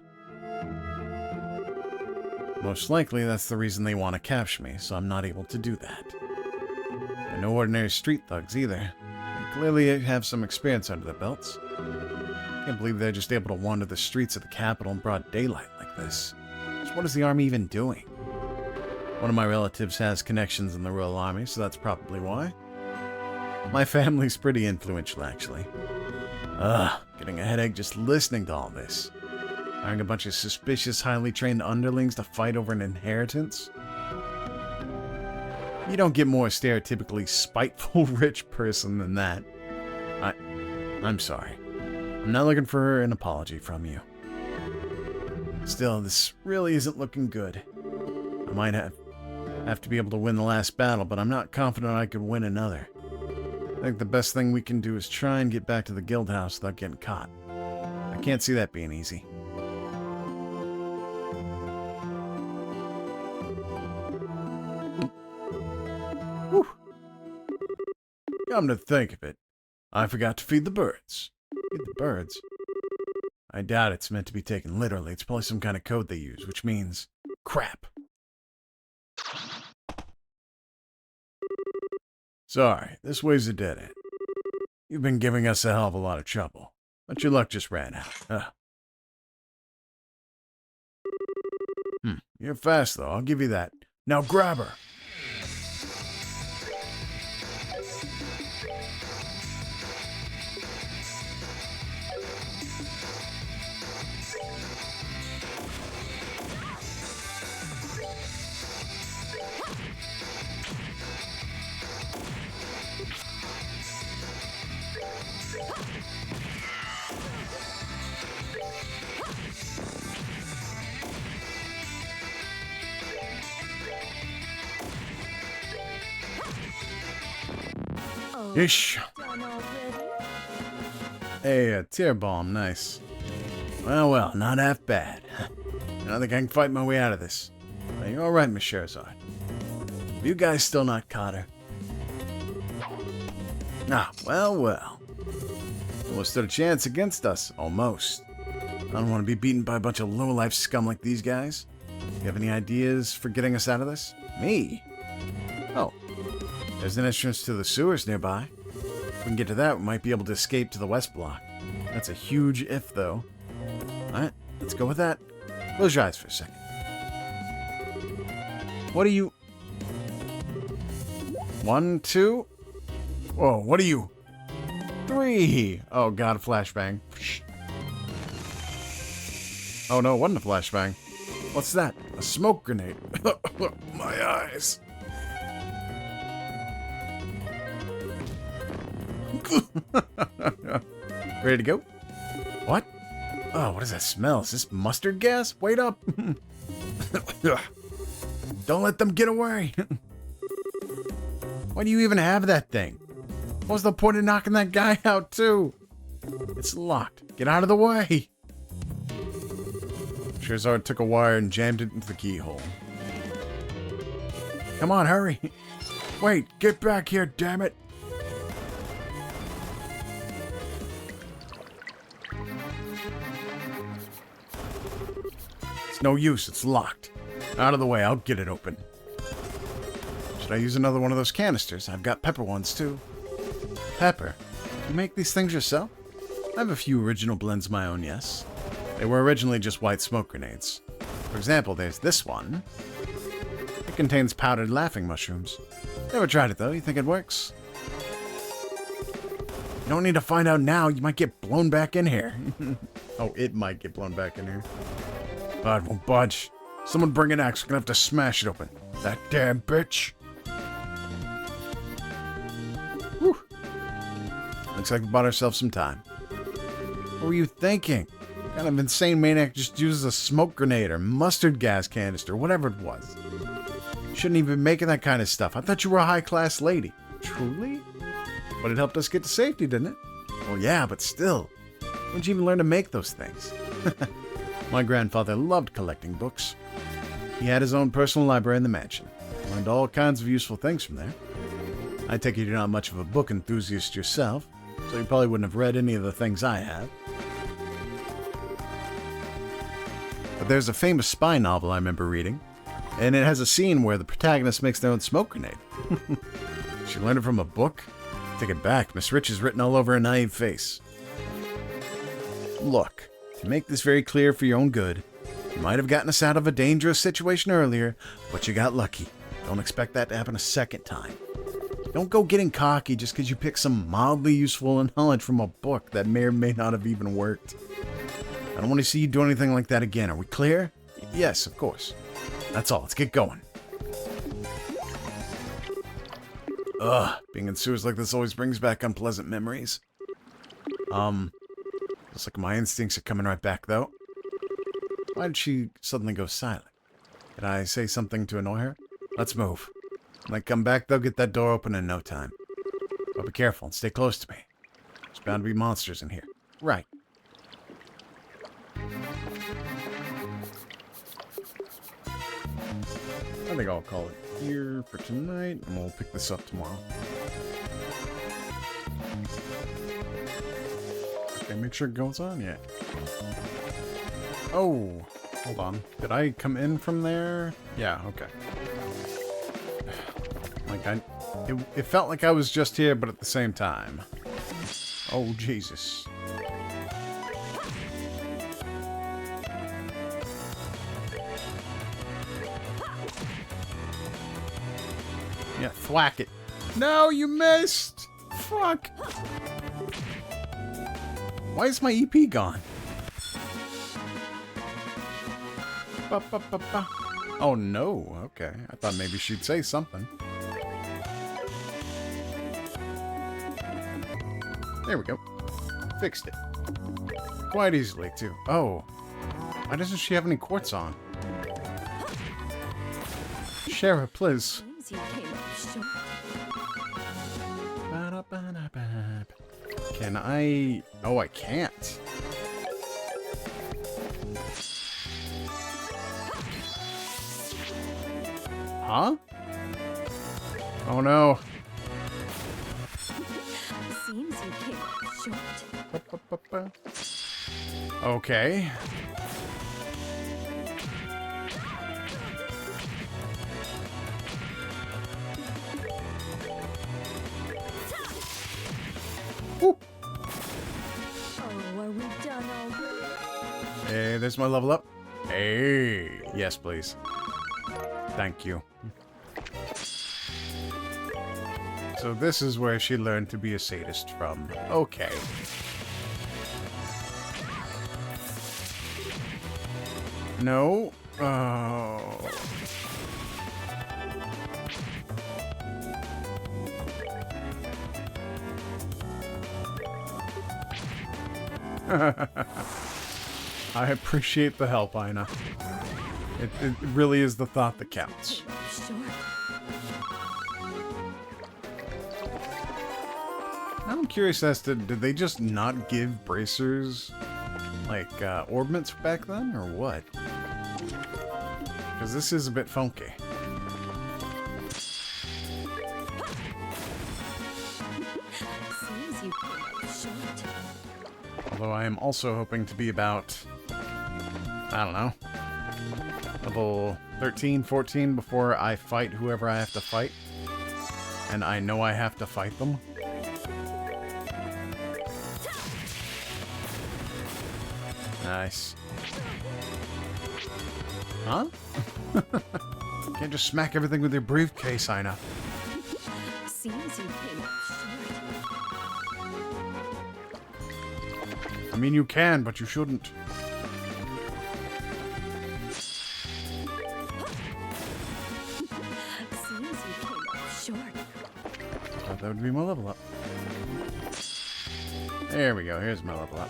Most likely that's the reason they want to capture me, so I'm not able to do that. They're no ordinary street thugs either. They clearly have some experience under their belts. Can't believe they're just able to wander the streets of the capital in broad daylight like this. So what is the army even doing? One of my relatives has connections in the Royal Army, so that's probably why. My family's pretty influential, actually. Getting a headache just listening to all this. Hiring a bunch of suspicious, highly trained underlings to fight over an inheritance? You don't get more stereotypically spiteful rich person than that. I'm sorry. I'm not looking for an apology from you. Still, this really isn't looking good. I might have to be able to win the last battle, but I'm not confident I could win another. I think the best thing we can do is try and get back to the guild house without getting caught. I can't see that being easy. Whew. Come to think of it, I forgot to feed the birds. Feed the birds? I doubt it's meant to be taken literally. It's probably some kind of code they use, which means crap. Sorry, this way's a dead end. You've been giving us a hell of a lot of trouble, but your luck just ran out. You're fast, though. I'll give you that. Now grab her! Ish. Done already? Hey, a tear bomb, nice. Well, not half bad. I don't think I can fight my way out of this. Are you alright, Miss Scherasode? Have you guys still not caught her? Ah, well. Almost stood a chance against us. Almost. I don't want to be beaten by a bunch of low-life scum like these guys. You have any ideas for getting us out of this? Me? Oh. There's an entrance to the sewers nearby. If we can get to that, we might be able to escape to the west block. That's a huge if, though. Alright, let's go with that. Close your eyes for a second. What are you... 1, 2... Whoa, what are you? 3! Oh god, a flashbang. Oh no, it wasn't a flashbang. What's that? A smoke grenade. My eyes. Ready to go? What? Oh, what does that smell? Is this mustard gas? Wait up. Don't let them get away. Why do you even have that thing? What's the point of knocking that guy out, too? It's locked. Get out of the way. Scherasode took a wire and jammed it into the keyhole. Come on, hurry. Wait, get back here, damn it. It's no use, it's locked. Out of the way, I'll get it open. Should I use another one of those canisters? I've got pepper ones, too. Pepper? You make these things yourself? I have a few original blends of my own, yes. They were originally just white smoke grenades. For example, there's this one. It contains powdered laughing mushrooms. Never tried it, though. You think it works? You don't need to find out now. You might get blown back in here. Oh, it might get blown back in here. God, it won't budge. Someone bring an axe. We're gonna have to smash it open. That damn bitch. Whew. Looks like we bought ourselves some time. What were you thinking? What kind of insane maniac just uses a smoke grenade or mustard gas canister, whatever it was? You shouldn't even be making that kind of stuff. I thought you were a high-class lady. Truly? But it helped us get to safety, didn't it? Well, yeah, but still. When'd you even learn to make those things? My grandfather loved collecting books. He had his own personal library in the mansion. Learned all kinds of useful things from there. I take it you're not much of a book enthusiast yourself, so you probably wouldn't have read any of the things I have. But there's a famous spy novel I remember reading, and it has a scene where the protagonist makes their own smoke grenade. She learned it from a book? Take it back, Miss Rich is written all over her naive face. Look, to make this very clear for your own good, you might have gotten us out of a dangerous situation earlier, but you got lucky. Don't expect that to happen a second time. Don't go getting cocky just because you pick some mildly useful knowledge from a book that may or may not have even worked. I don't want to see you do anything like that again. Are we clear? Yes, of course. That's all. Let's get going. Ugh, being in sewers like this always brings back unpleasant memories. Looks like my instincts are coming right back, though. Why did she suddenly go silent? Did I say something to annoy her? Let's move. When I come back, they'll get that door open in no time. But be careful and stay close to me. There's bound to be monsters in here. Right. I think I'll call it here for tonight, and we'll pick this up tomorrow. Okay, make sure it goes on yet. Oh, hold on. Did I come in from there? Yeah, okay. Like it felt like I was just here, but at the same time. Oh, Jesus. Yeah, thwack it. No, you missed! Fuck! Why is my EP gone? Ba, ba, ba, ba. Oh no, okay. I thought maybe she'd say something. There we go. Fixed it. Quite easily, too. Oh. Why doesn't she have any quartz on? Share it, please. Seems you came up short. Ba-da-ba-da. Can I... Oh, I can't. Huh? Oh no. Seems you came up short. Okay. Whoop. Oh, are we done already? Hey, there's my level up. Hey, yes, please. Thank you. So this is where she learned to be a sadist from. Okay. No. Oh. I appreciate the help, Ina. It really is the thought that counts. Came up short. I'm curious as to, did they just not give bracers, like, orbments back then, or what? Because this is a bit funky. Seems you came up short. Although I am also hoping to be about, I don't know, level 13, 14 before I fight whoever I have to fight. And I know I have to fight them. Nice. Huh? Can't just smack everything with your briefcase, Ina. Seems you came up short. I mean, you can, but you shouldn't. Seems you came up short. Thought that would be my level up. There we go. Here's my level up.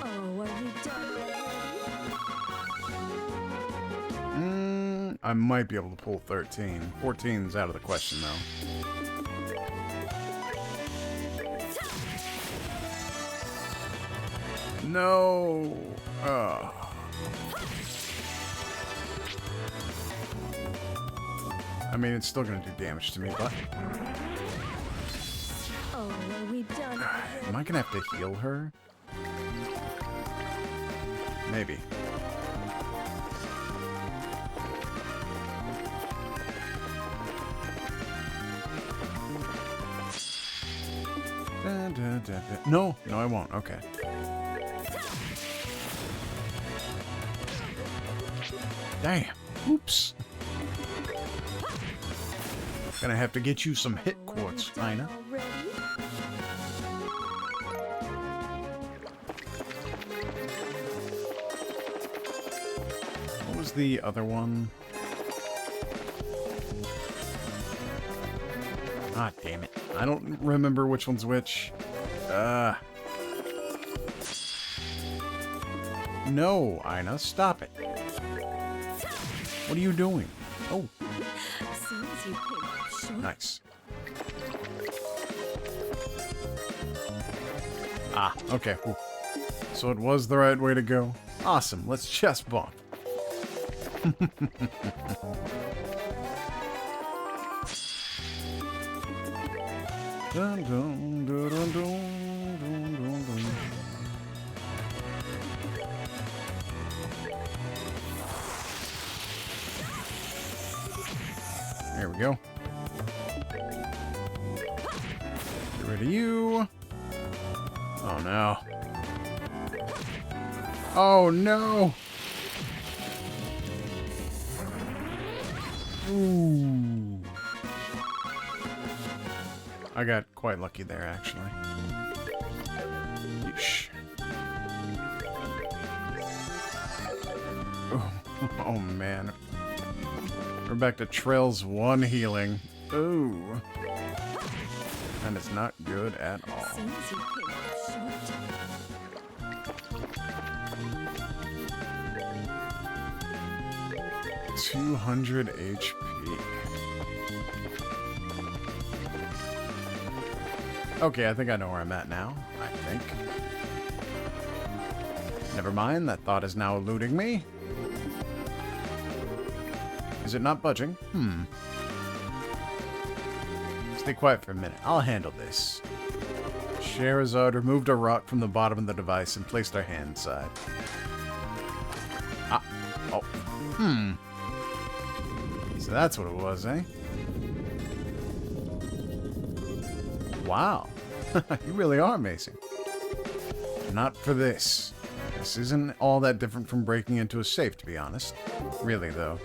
Oh, are we done already? I might be able to pull 13. 14's out of the question, though. No. Ugh. I mean, it's still gonna do damage to me, but... Oh, are we done already? Am I gonna have to heal her? Maybe. Dun, dun, dun, dun. No, I won't. Okay. Damn. Oops. Gonna have to get you some hit Oh, are we quartz, done Ina. already? What was the other one? Ah, damn it. I don't remember which one's which. No, Ina, stop it. What are you doing? Oh, Seems you came up short. nice. Ah, okay. Whew. So it was the right way to go. Awesome. Let's chest bump. Dun, dun, dun, dun, dun, dun, dun, dun. There we go. Get rid of you. Oh no. Oh no! Ooh. I got quite lucky there, actually. Yeesh. Oh man. We're back to Trail's 1 healing. Ooh. And it's not good at all. Seems you came up short. 200 HP. Okay, I think I know where I'm at now. I think. Never mind, that thought is now eluding me. Is it not budging? Stay quiet for a minute. I'll handle this. Scherasode removed a rock from the bottom of the device and placed our hand inside. So that's what it was, eh? Wow. You really are amazing. Not for this. This isn't all that different from breaking into a safe, to be honest. Really, though.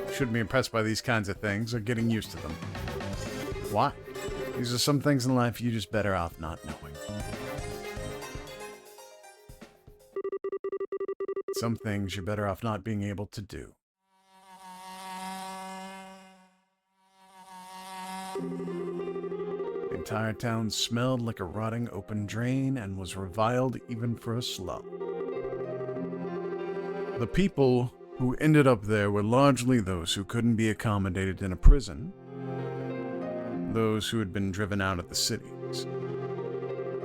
You shouldn't be impressed by these kinds of things or getting used to them. Why? These are some things in life you're just better off not knowing. Some things you're better off not being able to do. The entire town smelled like a rotting open drain and was reviled even for a slum. The people who ended up there were largely those who couldn't be accommodated in a prison, those who had been driven out of the cities,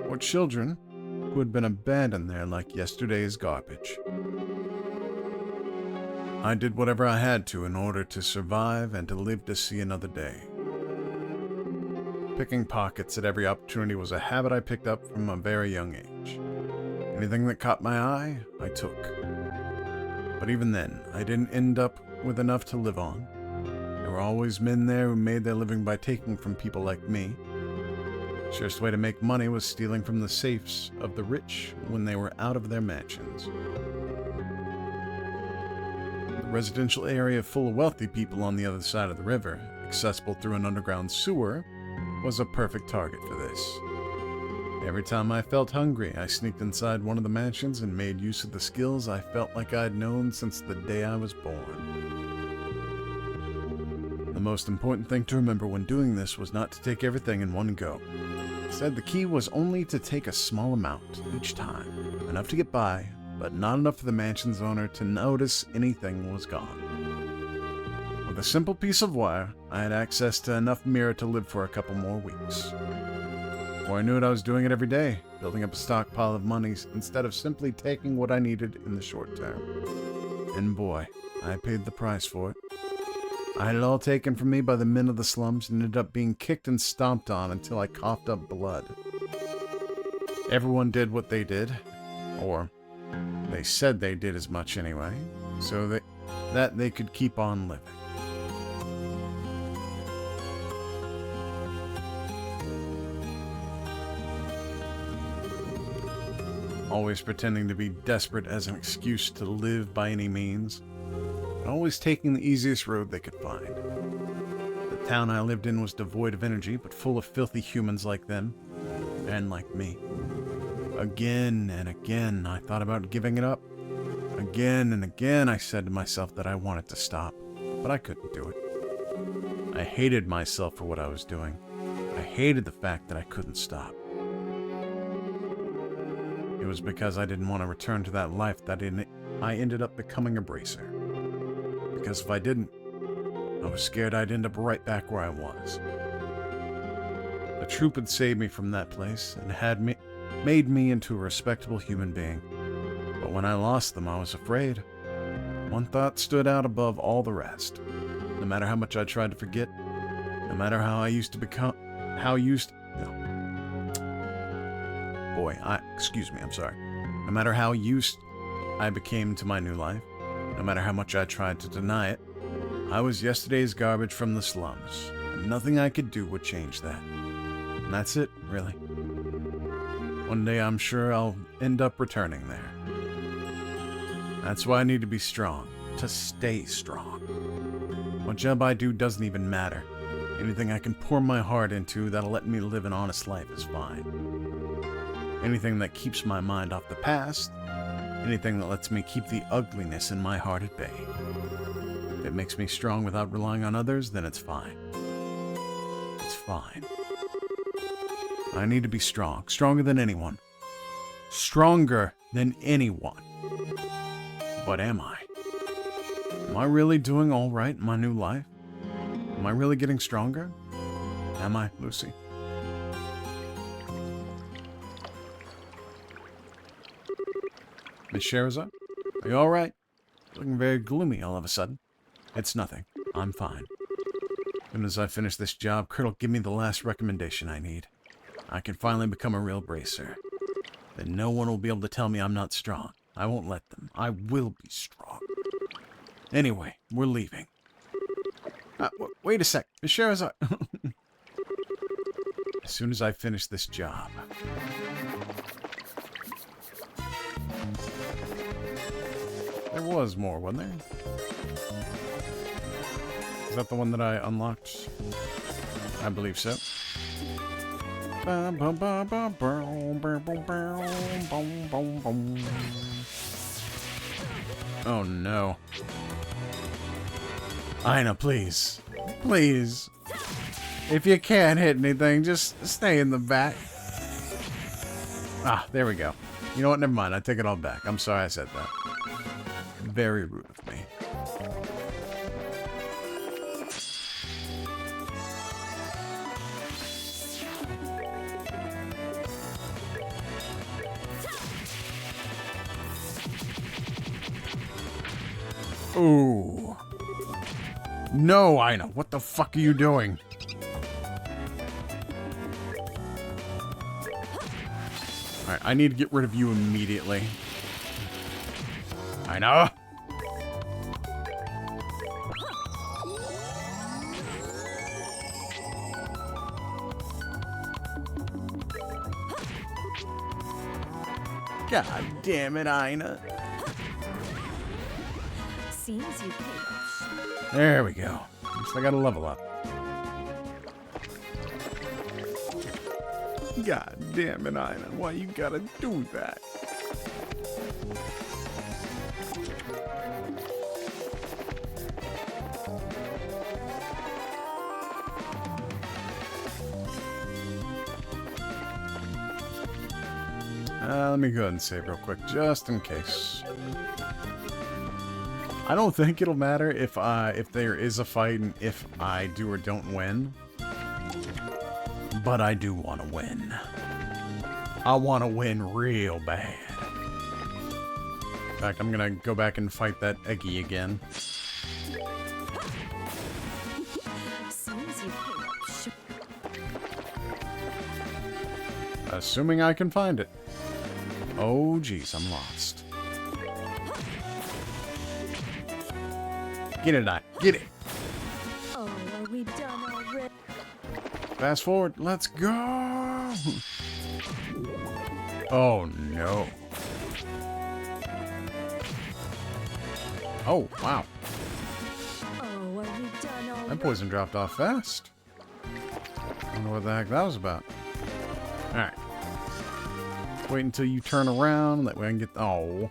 or children who had been abandoned there like yesterday's garbage. I did whatever I had to in order to survive and to live to see another day. Picking pockets at every opportunity was a habit I picked up from a very young age. Anything that caught my eye, I took. But even then, I didn't end up with enough to live on. There were always men there who made their living by taking from people like me. The surest way to make money was stealing from the safes of the rich when they were out of their mansions. The residential area full of wealthy people on the other side of the river, accessible through an underground sewer, was a perfect target for this. Every time I felt hungry, I sneaked inside one of the mansions and made use of the skills I felt like I'd known since the day I was born. The most important thing to remember when doing this was not to take everything in one go. Instead, the key was only to take a small amount each time, enough to get by, but not enough for the mansion's owner to notice anything was gone. With a simple piece of wire, I had access to enough mirror to live for a couple more weeks. Before I knew it, I was doing it every day, building up a stockpile of monies instead of simply taking what I needed in the short term. And boy, I paid the price for it. I had it all taken from me by the men of the slums and ended up being kicked and stomped on until I coughed up blood. Everyone did what they did, or they said they did as much anyway, so that they could keep on living. Always pretending to be desperate as an excuse to live by any means, and always taking the easiest road they could find. The town I lived in was devoid of energy, but full of filthy humans like them, and like me. Again and again, I thought about giving it up. Again and again, I said to myself that I wanted to stop, but I couldn't do it. I hated myself for what I was doing. I hated the fact that I couldn't stop. It was because I didn't want to return to that life that I ended up becoming a bracer. Because if I didn't, I was scared I'd end up right back where I was. The troop had saved me from that place and made me into a respectable human being. But when I lost them, I was afraid. One thought stood out above all the rest. No matter how much I tried to forget, no matter how I used to become, No matter how used I became to my new life, no matter how much I tried to deny it, I was yesterday's garbage from the slums, and nothing I could do would change that. And that's it, really. One day I'm sure I'll end up returning there. That's why I need to be strong, to stay strong. What job I do doesn't even matter. Anything I can pour my heart into that'll let me live an honest life is fine. Anything that keeps my mind off the past, anything that lets me keep the ugliness in my heart at bay. If it makes me strong without relying on others, then it's fine. It's fine. I need to be strong, stronger than anyone. Stronger than anyone. But am I? Am I really doing all right in my new life? Am I really getting stronger? Am I, Lucy? Miss Scherasode, are you alright? Looking very gloomy all of a sudden. It's nothing. I'm fine. As soon as I finish this job, Kurt will give me the last recommendation I need. I can finally become a real bracer. Then no one will be able to tell me I'm not strong. I won't let them. I will be strong. Anyway, we're leaving. Wait a sec. Miss Scherasode. As soon as I finish this job. There was more, wasn't there? Is that the one that I unlocked? I believe so. Oh no. Aina, please. Please. If you can't hit anything, just stay in the back. Ah, there we go. You know what? Never mind. I take it all back. I'm sorry I said that. Very rude of me. Ooh. No, Aina. What the fuck are you doing? Alright, I need to get rid of you immediately. Aina! God damn it, Aina. Seems you came up short. There we go. At least I got a level up. God damn it, Aina. Why you gotta do that? Let me go ahead and save real quick, just in case. I don't think it'll matter if there is a fight and if I do or don't win. But I do want to win. I want to win real bad. In fact, I'm gonna go back and fight that Eggy again. Seems you came up short. Assuming I can find it. Oh, jeez, I'm lost. Get it, I. Get it. Oh, are we done already? Fast forward. Let's go. Oh, no. Oh, wow. Oh, are we done already? That poison dropped off fast. I wonder what the heck that was about. Alright. Wait until you turn around. That way I can get... Oh.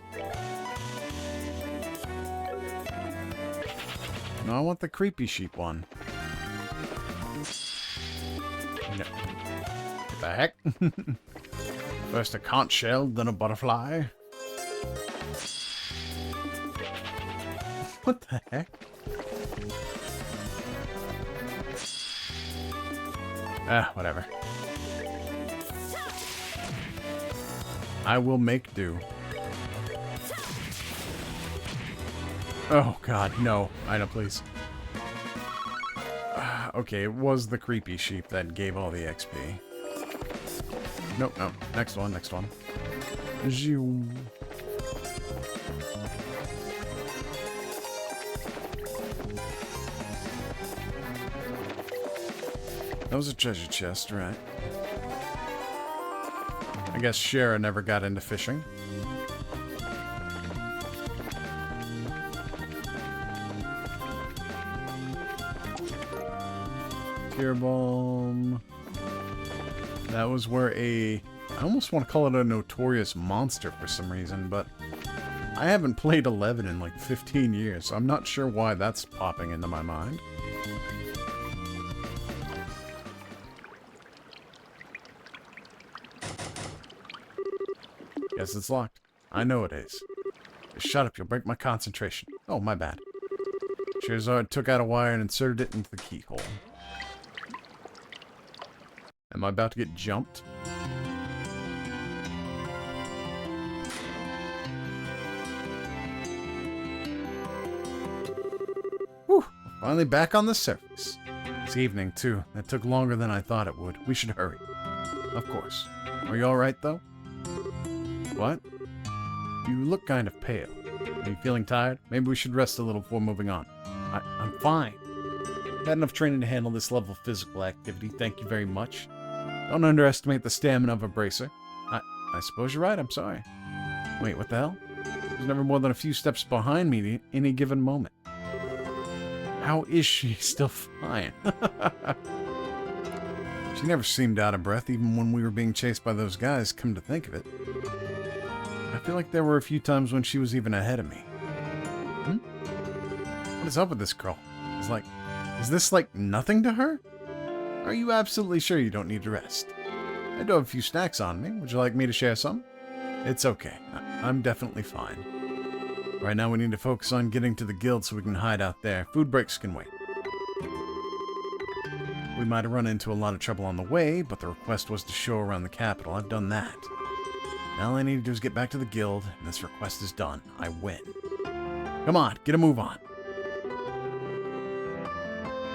No, I want the creepy sheep one. No. What the heck? First a conch shell, then a butterfly. What the heck? Ah, whatever. I will make do. Oh god, no. Aina, please. Okay, it was the creepy sheep that gave all the XP. Nope, no. Next one, next one. Zoom. That was a treasure chest, right? I guess Shara never got into fishing. Tear bomb. That was where I almost want to call it a notorious monster for some reason, but I haven't played 11 in like 15 years, so I'm not sure why that's popping into my mind. Guess it's locked. I know it is. Just shut up, you'll break my concentration. Oh, my bad. Scherasode took out a wire and inserted it into the keyhole. Am I about to get jumped? Finally back on the surface. It's evening, too. That took longer than I thought it would. We should hurry. Of course. Are you alright, though? What? You look kind of pale. Are you feeling tired? Maybe we should rest a little before moving on. I'm fine. I've had enough training to handle this level of physical activity. Thank you very much. Don't underestimate the stamina of a bracer. I suppose you're right. I'm sorry. Wait, what the hell? There's never more than a few steps behind me at any given moment. How is she still flying? She never seemed out of breath, even when we were being chased by those guys, come to think of it. I feel like there were a few times when she was even ahead of me. What is up with this girl? Is this like nothing to her? Are you absolutely sure you don't need to rest? I do have a few snacks on me. Would you like me to share some? It's okay. I'm definitely fine. Right now we need to focus on getting to the guild so we can hide out there. Food breaks can wait. We might have run into a lot of trouble on the way, but the request was to show around the capital. I've done that. Now all I need to do is get back to the guild, and this request is done. I win. Come on, get a move on.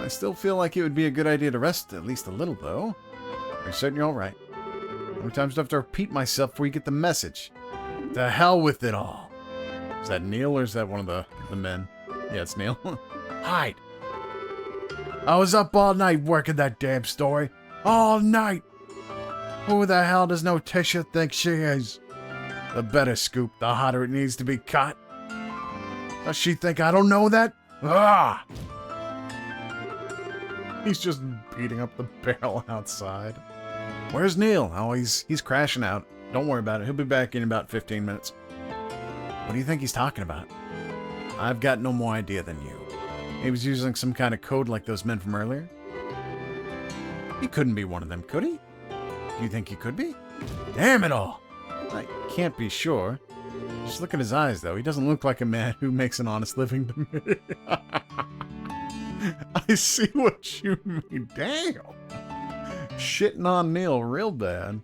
I still feel like it would be a good idea to rest at least a little, though. Are you certain you're alright? How many times do I have to repeat myself before you get the message? To hell with it all. Is that Neil or is that one of the men? Yeah, it's Neil. Hide. I was up all night working that damn story. All night. Who the hell does no Tisha think she is? The better scoop, the hotter it needs to be cut. Does she think I don't know that? Ah! He's just beating up the barrel outside. Where's Neil? Oh, he's crashing out. Don't worry about it. He'll be back in about 15 minutes. What do you think he's talking about? I've got no more idea than you. He was using some kind of code like those men from earlier. He couldn't be one of them, could he? Do you think he could be? Damn it all! I can't be sure. Just look at his eyes, though. He doesn't look like a man who makes an honest living to me. I see what you mean. Damn! Shitting on Neil real bad.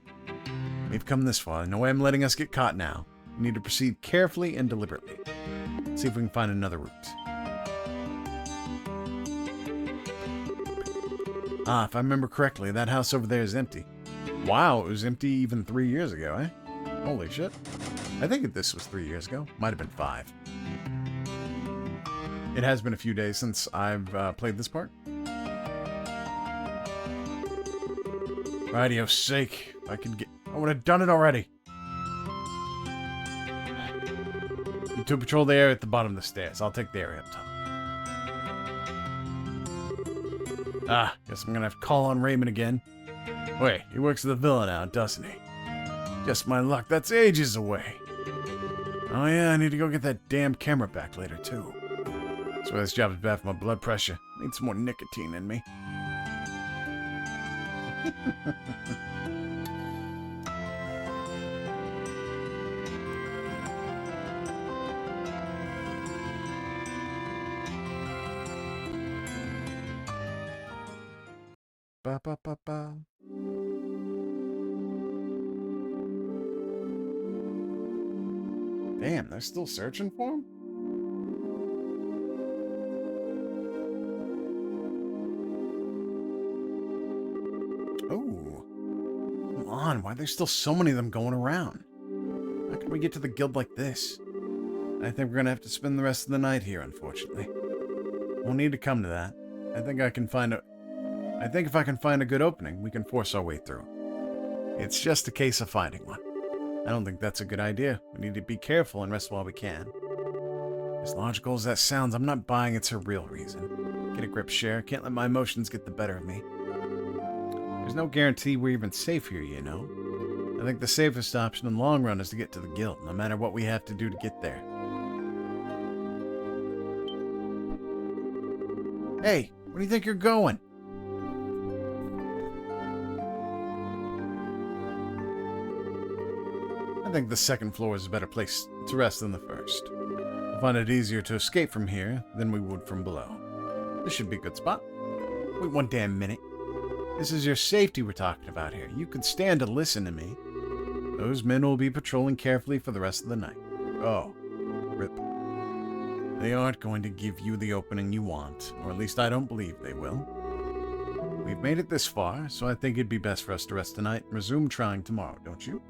We've come this far. No way I'm letting us get caught now. We need to proceed carefully and deliberately. See if we can find another route. Ah, if I remember correctly, that house over there is empty. Wow, it was empty even 3 years ago, eh? Holy shit. I think this was 3 years ago. Might have been 5. It has been a few days since I've played this part. Radio's sake. If I could get... I would have done it already. You two patrol the area at the bottom of the stairs. I'll take the area up top. Ah, guess I'm gonna have to call on Raymond again. Wait, he works at the villa now, doesn't he? Just my luck, that's ages away. Oh yeah, I need to go get that damn camera back later, too. That's why this job is bad for my blood pressure. I need some more nicotine in me. Ba ba ba ba. Damn, they're still searching for him? Oh. Come on, why are there still so many of them going around? How can we get to the guild like this? I think we're gonna have to spend the rest of the night here, unfortunately. We'll need to come to that. I think if I can find a good opening, we can force our way through. It's just a case of finding one. I don't think that's a good idea. We need to be careful and rest while we can. As logical as that sounds, I'm not buying it's a real reason. Get a grip, Cher. Can't let my emotions get the better of me. There's no guarantee we're even safe here, you know. I think the safest option in the long run is to get to the guild, no matter what we have to do to get there. Hey, where do you think you're going? I think the second floor is a better place to rest than the first. I find it easier to escape from here than we would from below. This should be a good spot. Wait one damn minute. This is your safety we're talking about here. You could stand to listen to me. Those men will be patrolling carefully for the rest of the night. Oh, rip. They aren't going to give you the opening you want, or at least I don't believe they will. We've made it this far, so I think it'd be best for us to rest tonight and resume trying tomorrow, don't you?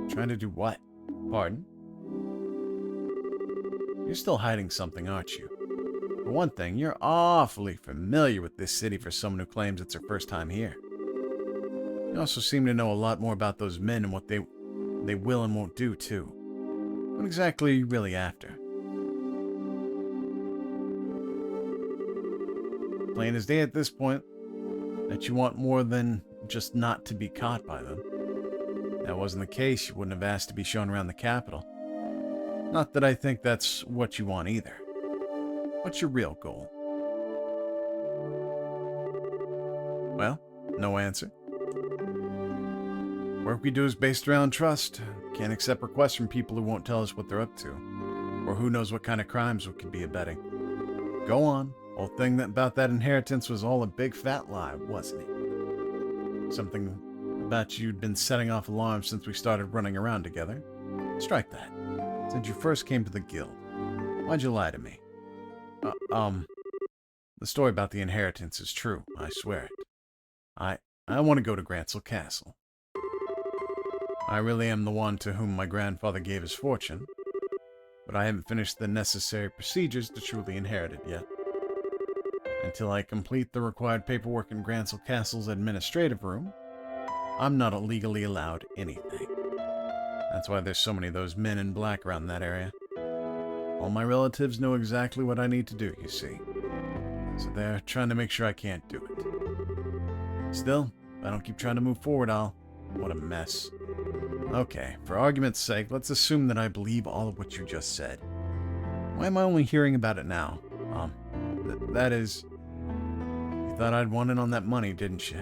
Trying to do what? Pardon? You're still hiding something, aren't you? For one thing, you're awfully familiar with this city for someone who claims it's her first time here. You also seem to know a lot more about those men and what they will and won't do, too. What exactly are you really after? Plain as day at this point, that you want more than just not to be caught by them. If that wasn't the case, you wouldn't have asked to be shown around the capital. Not that I think that's what you want either. What's your real goal? Well, no answer. Work we do is based around trust. Can't accept requests from people who won't tell us what they're up to, or who knows what kind of crimes we could be abetting. Go on. Whole thing about that inheritance was all a big fat lie, wasn't it? Something about you'd been setting off alarms since we started running around together. Strike that. Since you first came to the guild, why'd you lie to me? The story about the inheritance is true, I swear it. I want to go to Grancel Castle. I really am the one to whom my grandfather gave his fortune, but I haven't finished the necessary procedures to truly inherit it yet. Until I complete the required paperwork in Grancel Castle's administrative room, I'm not legally allowed anything. That's why there's so many of those men in black around that area. All my relatives know exactly what I need to do, you see. So they're trying to make sure I can't do it. Still, if I don't keep trying to move forward, what a mess. Okay, for argument's sake, let's assume that I believe all of what you just said. Why am I only hearing about it now? That is... You thought I'd want in on that money, didn't you?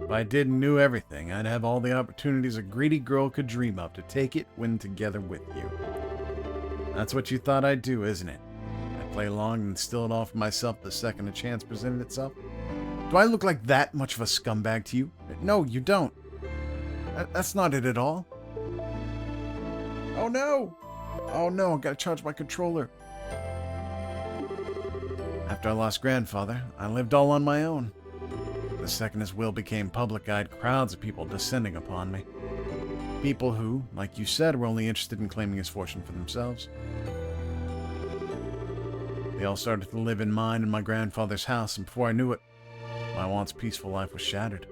If I did and knew everything, I'd have all the opportunities a greedy girl could dream of to take it when together with you. That's what you thought I'd do, isn't it? I'd play along and steal it all for myself the second a chance presented itself? Do I look like that much of a scumbag to you? No, you don't. That's not it at all. Oh no! Oh no, I gotta charge my controller. After I lost grandfather, I lived all on my own. The second his will became public, I had crowds of people descending upon me. People who, like you said, were only interested in claiming his fortune for themselves. They all started to live in mine and my grandfather's house, and before I knew it, my once peaceful life was shattered.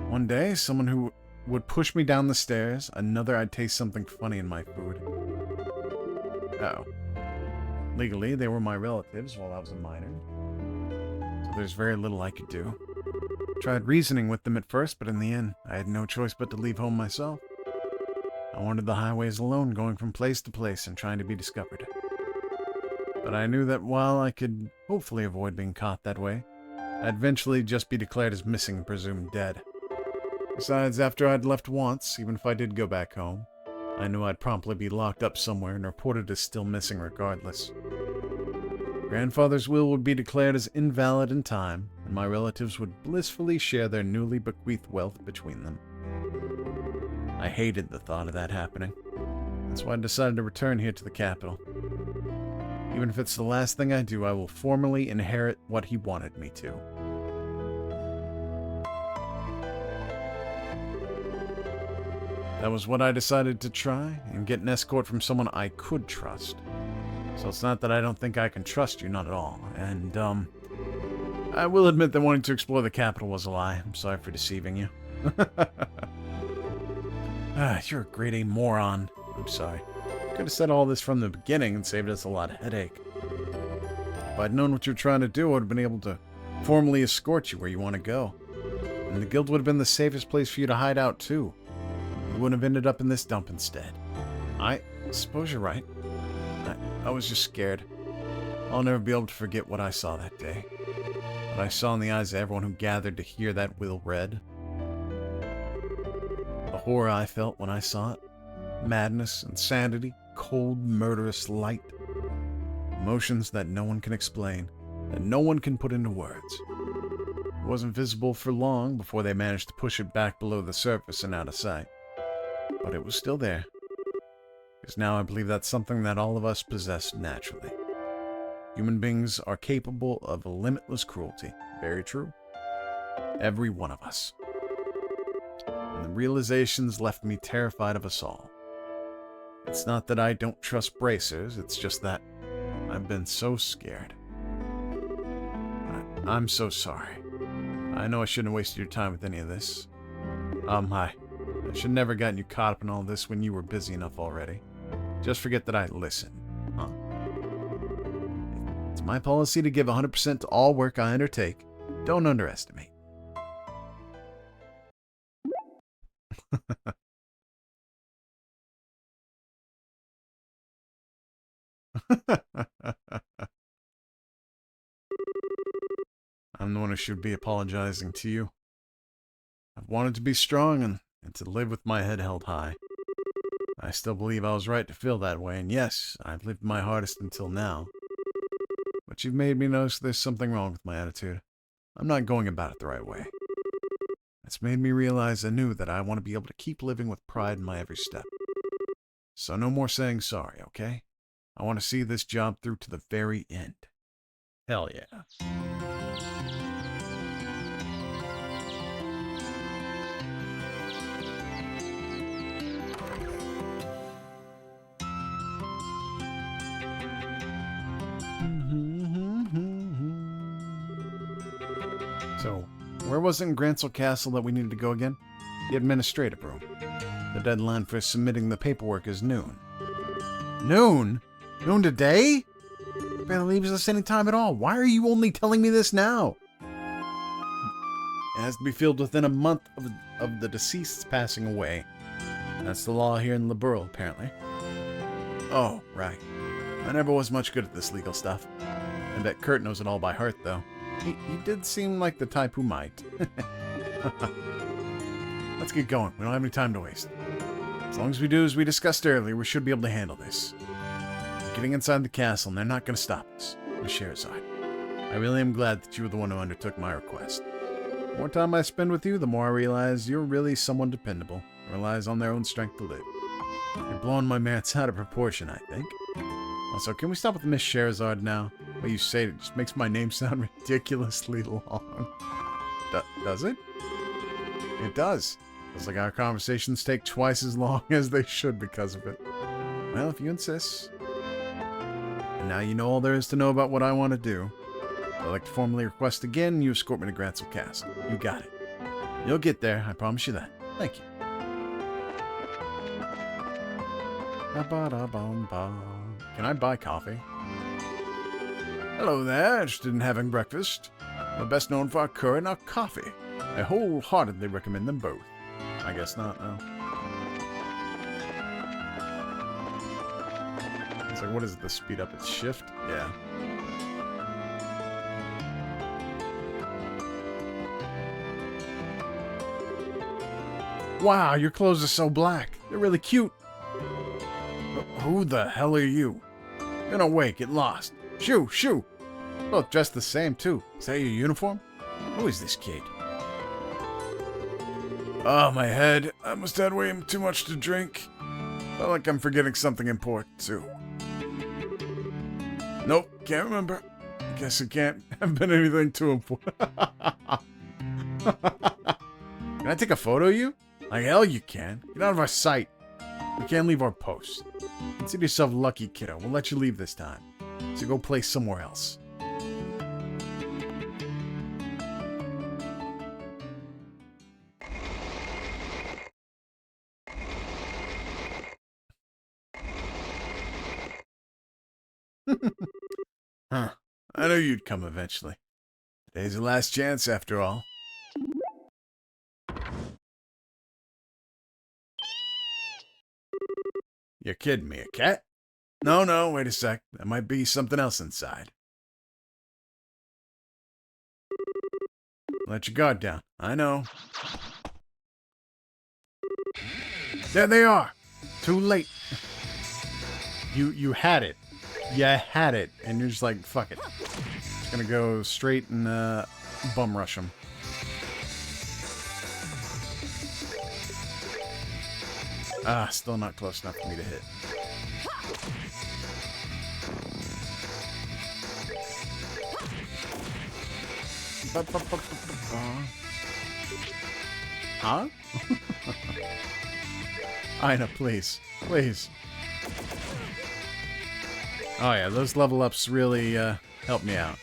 One day, someone who would push me down the stairs, another I'd taste something funny in my food. Uh-oh. Legally, they were my relatives while I was a minor, so there's very little I could do. Tried reasoning with them at first, but in the end, I had no choice but to leave home myself. I wandered the highways alone, going from place to place and trying to be discovered. But I knew that while I could hopefully avoid being caught that way, I'd eventually just be declared as missing and presumed dead. Besides, after I'd left once, even if I did go back home, I knew I'd promptly be locked up somewhere and reported as still missing regardless. Grandfather's will would be declared as invalid in time, and my relatives would blissfully share their newly bequeathed wealth between them. I hated the thought of that happening. That's why I decided to return here to the capital. Even if it's the last thing I do, I will formally inherit what he wanted me to. That was what I decided to try, and get an escort from someone I could trust. So it's not that I don't think I can trust you, not at all. And, I will admit that wanting to explore the capital was a lie. I'm sorry for deceiving you. You're a grade A moron. I'm sorry. Could have said all this from the beginning and saved us a lot of headache. If I'd known what you were trying to do, I would have been able to formally escort you where you want to go. And the guild would have been the safest place for you to hide out, too. You wouldn't have ended up in this dump instead. I suppose you're right. I was just scared. I'll never be able to forget what I saw that day. What I saw in the eyes of everyone who gathered to hear that will read. The horror I felt when I saw it. Madness, insanity, cold, murderous light. Emotions that no one can explain, that no one can put into words. It wasn't visible for long before they managed to push it back below the surface and out of sight. But it was still there. Because now I believe that's something that all of us possess naturally. Human beings are capable of limitless cruelty. Very true. Every one of us. And the realizations left me terrified of us all. It's not that I don't trust bracers, it's just that I've been so scared. I'm so sorry. I know I shouldn't have wasted your time with any of this. I should never gotten you caught up in all this when you were busy enough already. Just forget that I listen, huh? It's my policy to give 100% to all work I undertake. Don't underestimate. I'm the one who should be apologizing to you. I've wanted to be strong and to live with my head held high. I still believe I was right to feel that way, and yes, I've lived my hardest until now. But you've made me notice there's something wrong with my attitude. I'm not going about it the right way. It's made me realize anew that I want to be able to keep living with pride in my every step. So no more saying sorry, okay? I want to see this job through to the very end. Hell yeah. So, where was it in Grancel Castle that we needed to go again? The administrative room. The deadline for submitting the paperwork is noon. Noon? Noon today? It barely leaves us any time at all. Why are you only telling me this now? It has to be filled within a month of the deceased's passing away. That's the law here in Liberal, apparently. Oh, right. I never was much good at this legal stuff. I bet Kurt knows it all by heart, though. He did seem like the type who might. Let's get going. We don't have any time to waste. As long as we do as we discussed earlier, we should be able to handle this. We're getting inside the castle, and they're not going to stop us. Miss Scherasode, I really am glad that you were the one who undertook my request. The more time I spend with you, the more I realize you're really someone dependable, who relies on their own strength to live. You're blowing my merits out of proportion, I think. Also, can we stop with Miss Scherasode now? The way you say it just makes my name sound ridiculously long. Does it? It does. It's like our conversations take twice as long as they should because of it. Well, if you insist. And now you know all there is to know about what I want to do. I'd like to formally request again you escort me to Grancel Castle. You got it. You'll get there, I promise you that. Thank you. Can I buy coffee? Hello there, interested in having breakfast? We're best known for our curry and our coffee. I wholeheartedly recommend them both. I guess not, no. It's like, what is it, the speed up its shift? Yeah. Wow, your clothes are so black. They're really cute. Who the hell are you? Get away, get lost. Shoo, shoo! Both dressed the same, too. Is that your uniform? Who is this kid? Oh, my head. I must have had way too much to drink. Felt like I'm forgetting something important, too. Nope, can't remember. Guess it can't have been anything too important. Can I take a photo of you? Like hell you can. Get out of our sight. We can't leave our post. Consider yourself lucky, kiddo. We'll let you leave this time. So go play somewhere else. Huh. I knew you'd come eventually. Today's the last chance, after all. You're kidding me, a cat? No, wait a sec. There might be something else inside. Let your guard down. I know. There they are! Too late. You had it. You had it. And you're just like, fuck it. Just gonna go straight and bum rush them. Ah, still not close enough for me to hit. Huh? Ina, please. Please. Oh yeah, those level ups really help me out.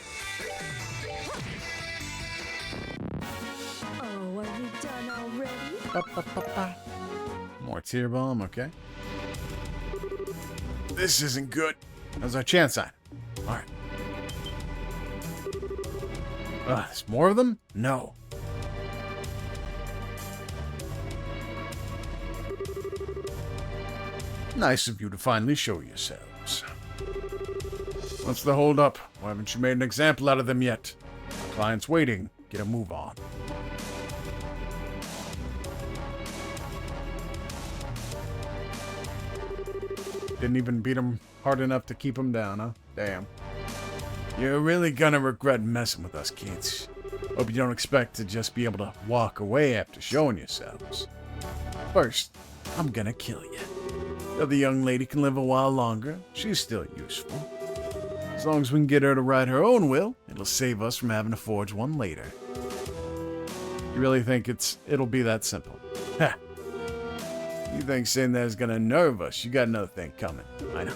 Oh, are you done already? More tear bomb, okay. This isn't good. How's our chance on? Alright. There's more of them? No. Nice of you to finally show yourselves. What's the hold up? Why haven't you made an example out of them yet? My client's waiting. Get a move on. Didn't even beat him hard enough to keep him down, huh? Damn. You're really gonna regret messing with us, kids. Hope you don't expect to just be able to walk away after showing yourselves. First, I'm gonna kill you. Though the young lady can live a while longer, she's still useful. As long as we can get her to write her own will, it'll save us from having to forge one later. You really think it'll be that simple? Ha! You think saying that is gonna nerve us? You got another thing coming. I know.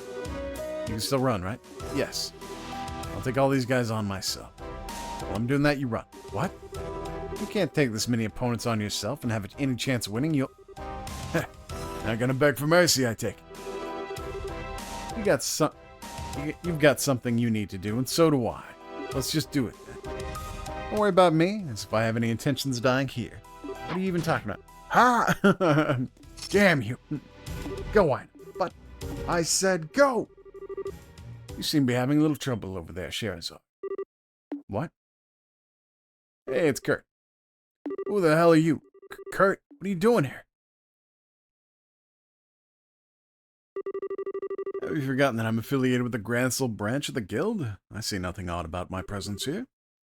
You can still run, right? Yes. I'll take all these guys on myself. While I'm doing that, you run. What? You can't take this many opponents on yourself and have any chance of winning. You'll... Not gonna beg for mercy, I take it. You've got something you need to do, and so do I. Let's just do it then. Don't worry about me, as if I have any intentions of dying here. What are you even talking about? Ha! Damn you! Go on. But I said go! You seem to be having a little trouble over there, Scherasode. What? Hey, it's Kurt. Who the hell are you? Kurt, what are you doing here? Have you forgotten that I'm affiliated with the Grancel branch of the guild? I see nothing odd about my presence here.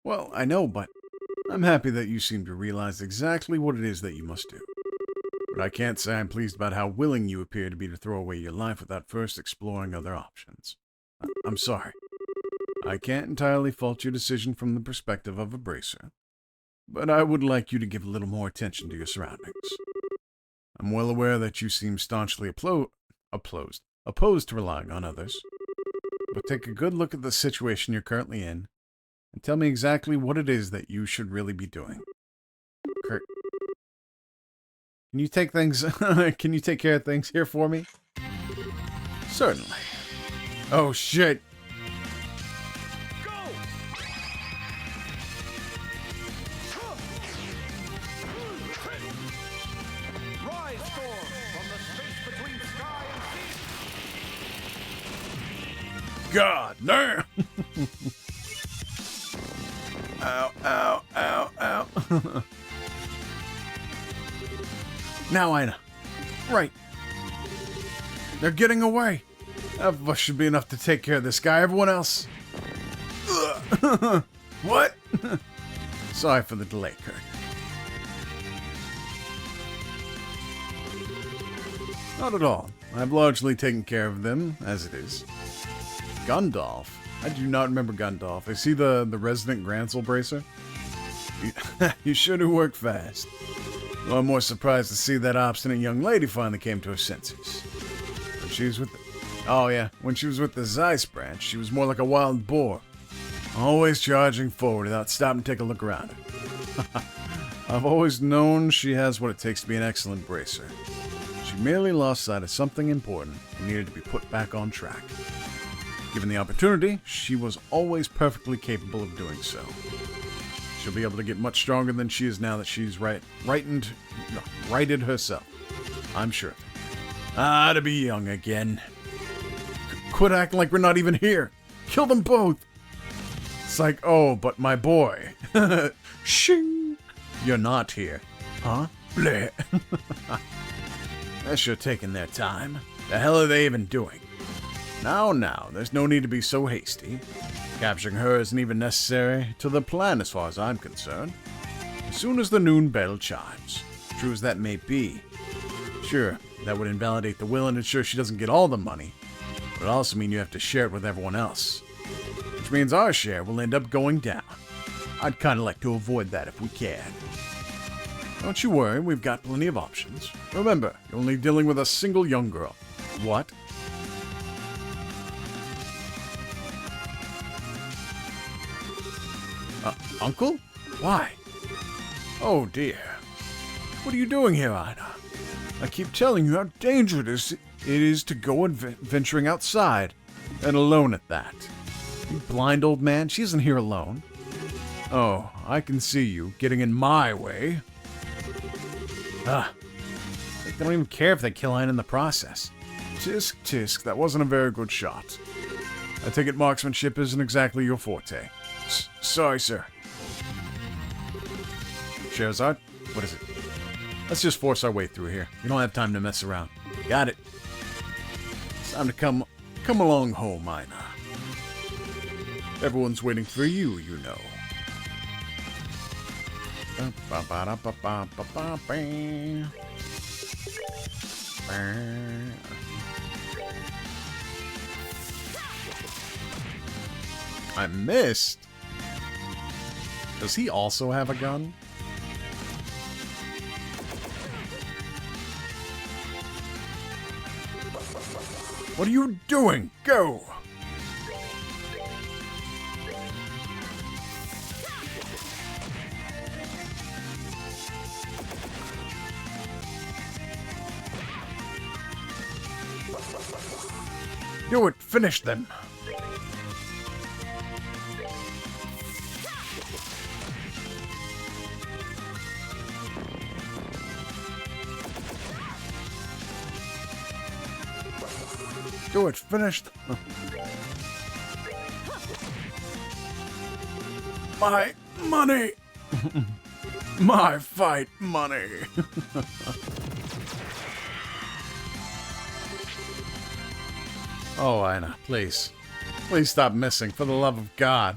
Well, I know, but I'm happy that you seem to realize exactly what it is that you must do. But I can't say I'm pleased about how willing you appear to be to throw away your life without first exploring other options. I'm sorry. I can't entirely fault your decision from the perspective of a bracer, but I would like you to give a little more attention to your surroundings. I'm well aware that you seem staunchly opposed to relying on others, but take a good look at the situation you're currently in, and tell me exactly what it is that you should really be doing. Kurt, can you take care of things here for me? Certainly. Oh, shit. Go! Rise, storm, from the space between sky and sea. God damn! Ow, ow, ow, ow. Now, Ina. Right. They're getting away. Half of us should be enough to take care of this guy. Everyone else... What? Sorry for the delay, Kurt. Not at all. I've largely taken care of them, as it is. Gundalf? I do not remember Gundalf. Is he the resident Grancel bracer? You sure do work fast. Well, I'm more surprised to see that obstinate young lady finally came to her senses. When she was with when she was with the Zeiss branch, she was more like a wild boar. Always charging forward without stopping to take a look around her. I've always known she has what it takes to be an excellent bracer. She merely lost sight of something important and needed to be put back on track. Given the opportunity, she was always perfectly capable of doing so. She'll be able to get much stronger than she is now that she's righted herself. I'm sure. To be young again. Quit acting like we're not even here. Kill them both. It's like, oh, but my boy. Shing. You're not here. Huh? Bleh. They're sure taking their time. The hell are they even doing? Now, there's no need to be so hasty. Capturing her isn't even necessary to the plan as far as I'm concerned. As soon as the noon bell chimes, true as that may be, sure, that would invalidate the will and ensure she doesn't get all the money, but it also mean you have to share it with everyone else, which means our share will end up going down. I'd kind of like to avoid that if we can. Don't you worry, we've got plenty of options. Remember, you're only dealing with a single young girl. What? Uncle? Why? Oh dear. What are you doing here, Ina? I keep telling you how dangerous it is to go venturing outside, and alone at that. You blind old man, she isn't here alone. Oh, I can see you getting in my way. They don't even care if they kill Ina in the process. Tisk, tisk, that wasn't a very good shot. I take it marksmanship isn't exactly your forte. Sorry, sir. Scherasode, what is it? Let's just force our way through here. We don't have time to mess around. Got it. It's time to come along home, Ina. Everyone's waiting for you, you know. I missed. Does he also have a gun? What are you doing? Go! Do it! Finish them! Do it! Finish them! My money! My fight money! Oh, Ina, please. Please stop missing, for the love of God.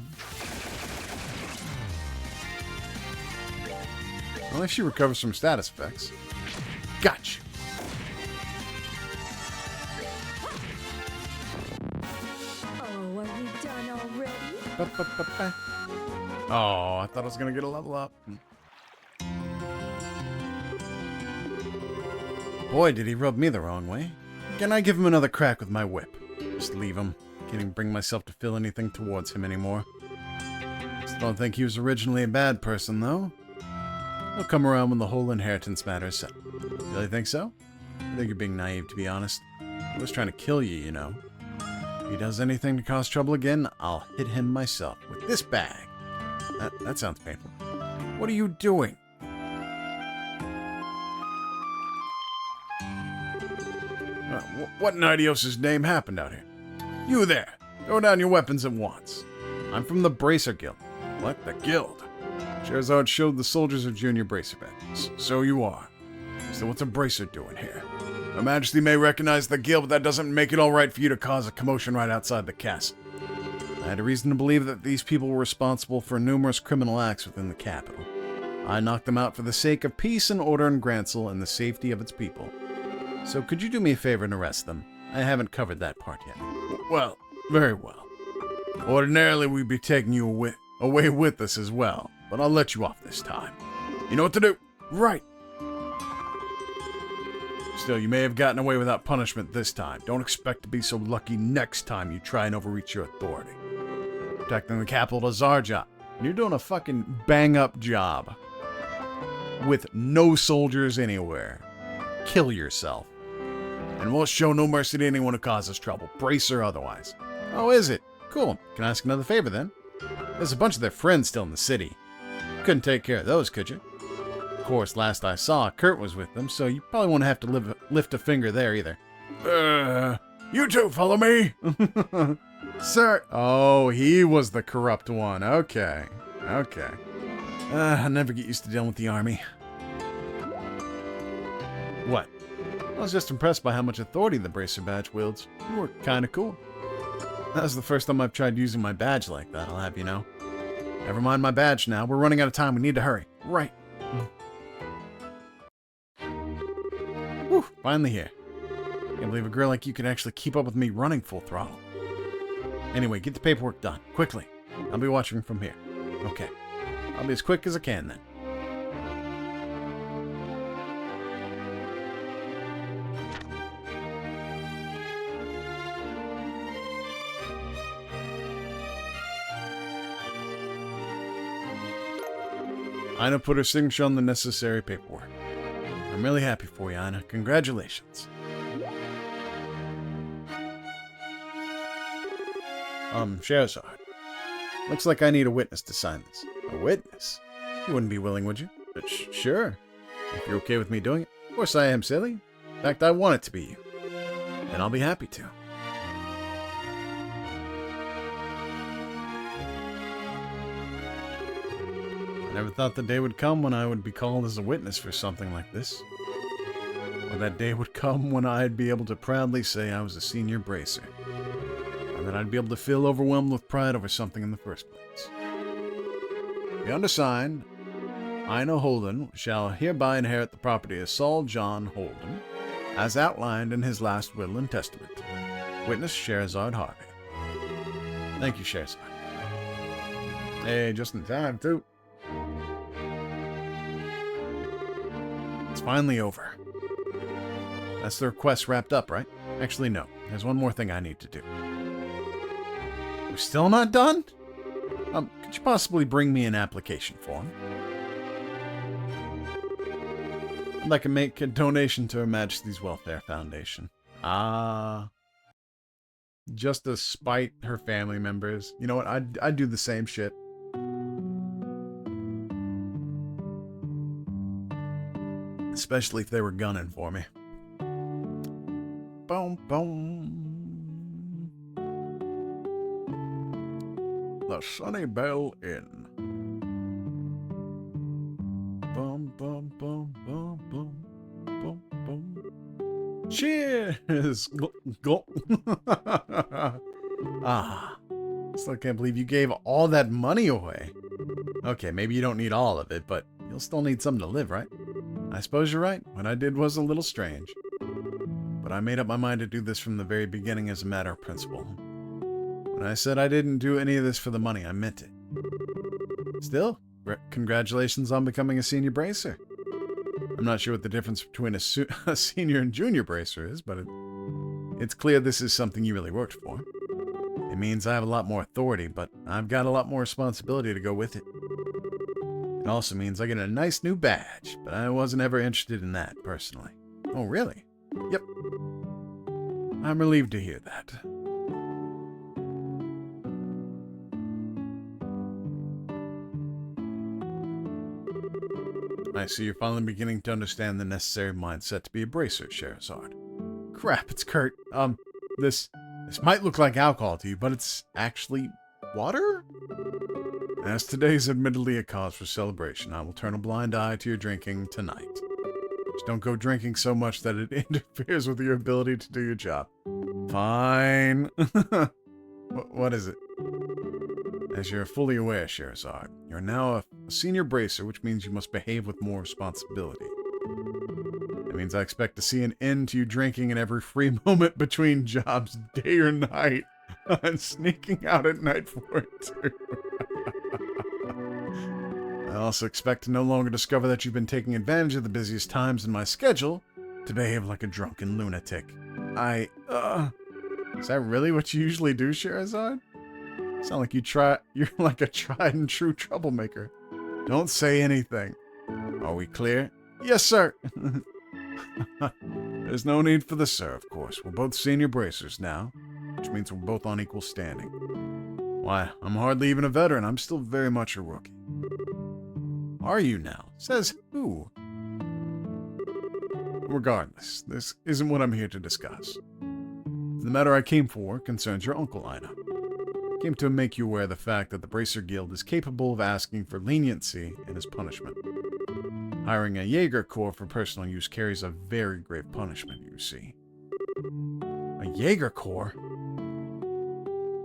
Well, if she recovers from status effects. Gotcha! Oh, are we done already? Oh, I thought I was gonna get a level up. Boy, did he rub me the wrong way. Can I give him another crack with my whip? Just leave him. Can't even bring myself to feel anything towards him anymore. Still don't think he was originally a bad person, though. He'll come around when the whole inheritance matter is settled. Really think so? I think you're being naive, to be honest. He was trying to kill you, you know. If he does anything to cause trouble again, I'll hit him myself with this bag. That sounds painful. What are you doing? What in Idios' name happened out here? You there! Throw down your weapons at once. I'm from the Bracer Guild. What? The Guild? Scherasode showed the soldiers of Junior Bracer badges. So you are. So what's a Bracer doing here? Her Majesty may recognize the Guild, but that doesn't make it alright for you to cause a commotion right outside the castle. I had a reason to believe that these people were responsible for numerous criminal acts within the capital. I knocked them out for the sake of peace and order in Grancel and the safety of its people. So could you do me a favor and arrest them? I haven't covered that part yet. Well, very well. Ordinarily, we'd be taking you away with us as well, but I'll let you off this time. You know what to do? Right. Still, you may have gotten away without punishment this time. Don't expect to be so lucky next time you try and overreach your authority. Protecting the capital is our job, and you're doing a fucking bang-up job. With no soldiers anywhere. Kill yourself. And we'll show no mercy to anyone who causes trouble, brace or otherwise. Oh, is it? Cool. Can I ask another favor, then? There's a bunch of their friends still in the city. Couldn't take care of those, could you? Of course, last I saw, Kurt was with them, so you probably won't have to lift a finger there either. You two follow me? Sir. Oh, he was the corrupt one. Okay. Okay. I never get used to dealing with the army. What? I was just impressed by how much authority the Bracer badge wields. You were kinda cool. That was the first time I've tried using my badge like that, I'll have you know. Never mind my badge now. We're running out of time. We need to hurry. Right. Whew, finally here. Can't believe a girl like you can actually keep up with me running full throttle. Anyway, get the paperwork done. Quickly. I'll be watching from here. Okay. I'll be as quick as I can then. Ina put her signature on the necessary paperwork. I'm really happy for you, Ina. Congratulations. Scherasode. Looks like I need a witness to sign this. A witness? You wouldn't be willing, would you? But sure. If you're okay with me doing it. Of course I am, silly. In fact, I want it to be you. And I'll be happy to. I never thought the day would come when I would be called as a witness for something like this. Or that day would come when I'd be able to proudly say I was a senior bracer. Or that I'd be able to feel overwhelmed with pride over something in the first place. The undersigned, Ina Holden, shall hereby inherit the property of Saul John Holden, as outlined in his last will and testament. Witness Scherasode Harvey. Thank you, Scherasode. Hey, just in time, too. It's finally over. That's the request wrapped up, right? Actually, no. There's one more thing I need to do. We're still not done? Could you possibly bring me an application form? I'd like to make a donation to Her Majesty's Welfare Foundation. Just to spite her family members. You know what? I'd do the same shit. Especially if they were gunning for me. Boom, boom. The Sunny Bell Inn. Boom, boom, boom, boom, boom, boom, boom. Cheers! Still can't believe you gave all that money away. Okay, maybe you don't need all of it, but you'll still need something to live, right? I suppose you're right. What I did was a little strange. But I made up my mind to do this from the very beginning as a matter of principle. When I said I didn't do any of this for the money, I meant it. Still, congratulations on becoming a senior bracer. I'm not sure what the difference between a senior and junior bracer is, but it's clear this is something you really worked for. It means I have a lot more authority, but I've got a lot more responsibility to go with it. It also means I get a nice new badge, but I wasn't ever interested in that, personally. Oh, really? Yep. I'm relieved to hear that. I see you're finally beginning to understand the necessary mindset to be a bracer, Scherasode. Crap, it's Kurt. This might look like alcohol to you, but it's actually water? As today's admittedly a cause for celebration, I will turn a blind eye to your drinking tonight. Just don't go drinking so much that it interferes with your ability to do your job. Fine. What is it? As you're fully aware, Scherasode, you're now a senior bracer, which means you must behave with more responsibility. That means I expect to see an end to you drinking in every free moment between jobs, day or night, and sneaking out at night for it, too. I also expect to no longer discover that you've been taking advantage of the busiest times in my schedule to behave like a drunken lunatic. Is that really what you usually do, Scherasode? Sound like you're like a tried and true troublemaker. Don't say anything. Are we clear? Yes, sir. There's no need for the sir, of course. We're both senior bracers now, which means we're both on equal standing. Why, I'm hardly even a veteran. I'm still very much a rookie. Are you now? Says who? Regardless, this isn't what I'm here to discuss. The matter I came for concerns your uncle, Ina. I came to make you aware of the fact that the Bracer Guild is capable of asking for leniency in his punishment. Hiring a Jaeger Corps for personal use carries a very grave punishment, you see. A Jaeger Corps?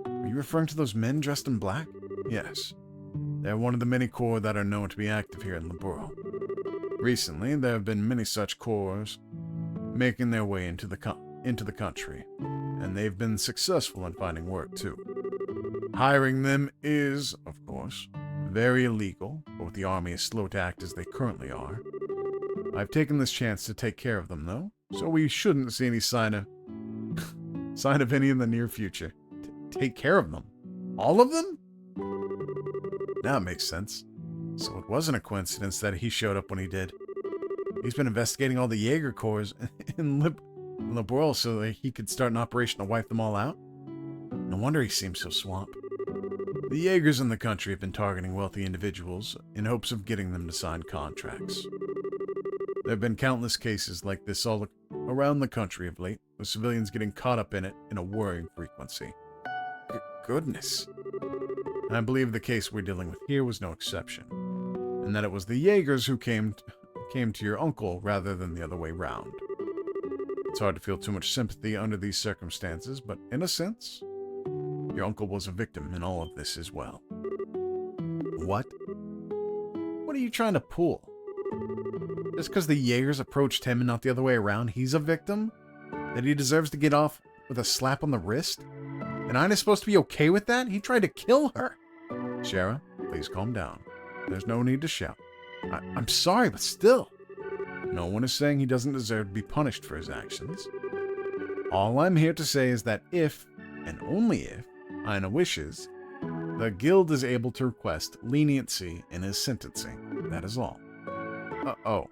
Are you referring to those men dressed in black? Yes. They're one of the many corps that are known to be active here in the borough. Recently, there have been many such corps making their way into the country, and they've been successful in finding work, too. Hiring them is, of course, Very illegal, but with the army as slow to act as they currently are. I've taken this chance to take care of them, though, so we shouldn't see any sign of any in the near future. Take care of them? All of them? Now it makes sense. So it wasn't a coincidence that he showed up when he did. He's been investigating all the Jaeger Corps in Liberal so that he could start an operation to wipe them all out. No wonder he seems so swamped. The Jaegers in the country have been targeting wealthy individuals in hopes of getting them to sign contracts. There have been countless cases like this all around the country of late, with civilians getting caught up in it in a worrying frequency. Goodness. And I believe the case we're dealing with here was no exception, and that it was the Jaegers who came to your uncle rather than the other way round. It's hard to feel too much sympathy under these circumstances, but in a sense, your uncle was a victim in all of this as well. What? What are you trying to pull? Just because the Jaegers approached him and not the other way around, he's a victim? That he deserves to get off with a slap on the wrist? And Ina's supposed to be okay with that? He tried to kill her. Shara, please calm down. There's no need to shout. I'm sorry, but still. No one is saying he doesn't deserve to be punished for his actions. All I'm here to say is that if, and only if, Ina wishes, the guild is able to request leniency in his sentencing. That is all. Uh-oh.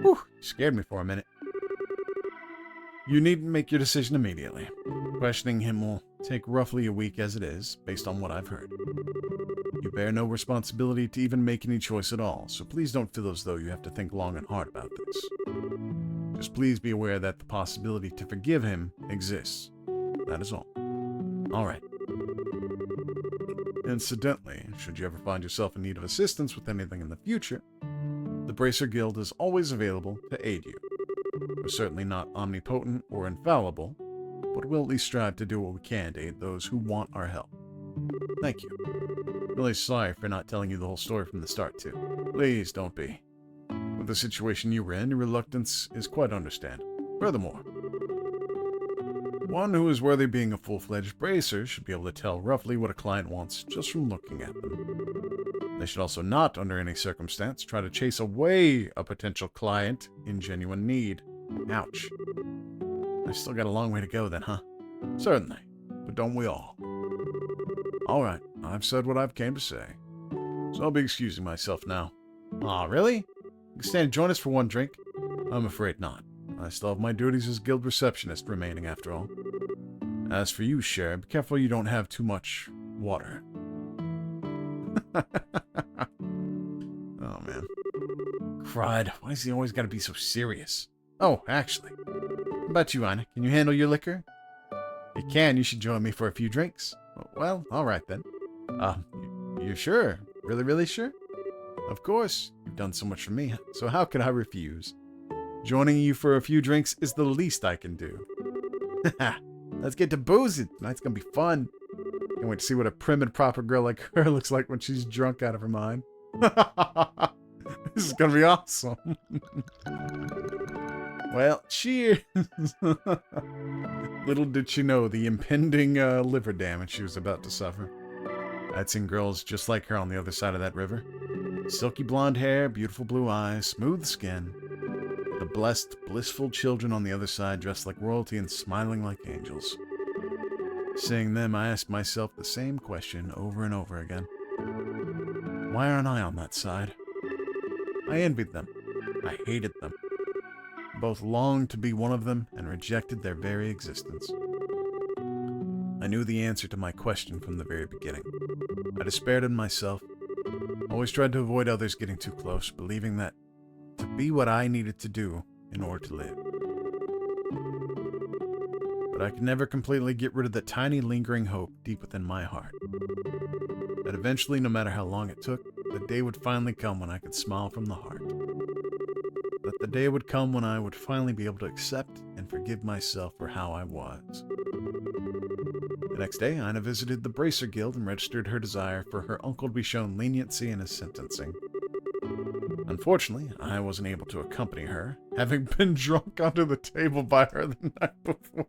Whew, scared me for a minute. You needn't make your decision immediately. Questioning him will take roughly a week as it is, based on what I've heard. You bear no responsibility to even make any choice at all, so please don't feel as though you have to think long and hard about this. Just please be aware that the possibility to forgive him exists. That is all. Alright. Incidentally, should you ever find yourself in need of assistance with anything in the future, the Bracer Guild is always available to aid you. We're certainly not omnipotent or infallible, but we'll at least strive to do what we can to aid those who want our help. Thank you. Really sorry for not telling you the whole story from the start, too. Please don't be. With the situation you were in, your reluctance is quite understandable. Furthermore, one who is worthy of being a full-fledged bracer should be able to tell roughly what a client wants just from looking at them. They should also not, under any circumstance, try to chase away a potential client in genuine need. Ouch. I've still got a long way to go then, huh? Certainly. But don't we all? Alright, I've said what I've came to say. So I'll be excusing myself now. Aw, really? You can stand and join us for one drink? I'm afraid not. I still have my duties as guild receptionist remaining after all. As for you, Cher, be careful you don't have too much water. Oh, man. Crud, why has he always got to be so serious? Oh, actually. How about you, Ina? Can you handle your liquor? If you can, you should join me for a few drinks. Well, alright then. You're sure? Really, really sure? Of course. You've done so much for me, so how could I refuse? Joining you for a few drinks is the least I can do. Let's get to boozing. Tonight's gonna be fun. Can't wait to see what a prim and proper girl like her looks like when she's drunk out of her mind. This is gonna be awesome. Well, cheers. Little did she know the impending liver damage she was about to suffer. I'd seen girls just like her on the other side of that river. Silky blonde hair, beautiful blue eyes, smooth skin. The blessed, blissful children on the other side dressed like royalty and smiling like angels. Seeing them, I asked myself the same question over and over again. Why aren't I on that side? I envied them. I hated them. Both longed to be one of them and rejected their very existence. I knew the answer to my question from the very beginning. I despaired in myself. Always tried to avoid others getting too close, believing that to be what I needed to do in order to live. But I could never completely get rid of the tiny lingering hope deep within my heart. That eventually, no matter how long it took, the day would finally come when I could smile from the heart. That the day would come when I would finally be able to accept and forgive myself for how I was. The next day, Ina visited the Bracer Guild and registered her desire for her uncle to be shown leniency in his sentencing. Unfortunately, I wasn't able to accompany her, having been drunk under the table by her the night before.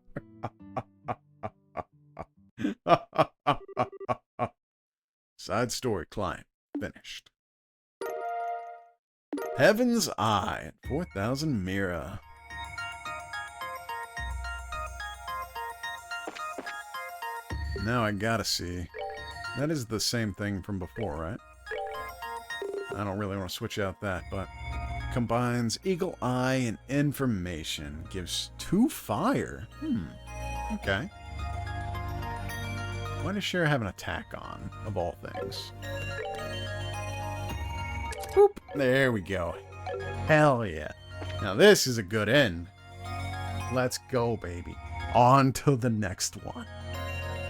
Side story climb. Finished. Heaven's Eye at 4,000 Mira. Now I gotta see. That is the same thing from before, right? I don't really want to switch out that, but combines Eagle Eye and Information. Gives 2 fire. Okay. Why does Cher have an attack on, of all things? Boop. There we go. Hell yeah. Now this is a good end. Let's go, baby. On to the next one.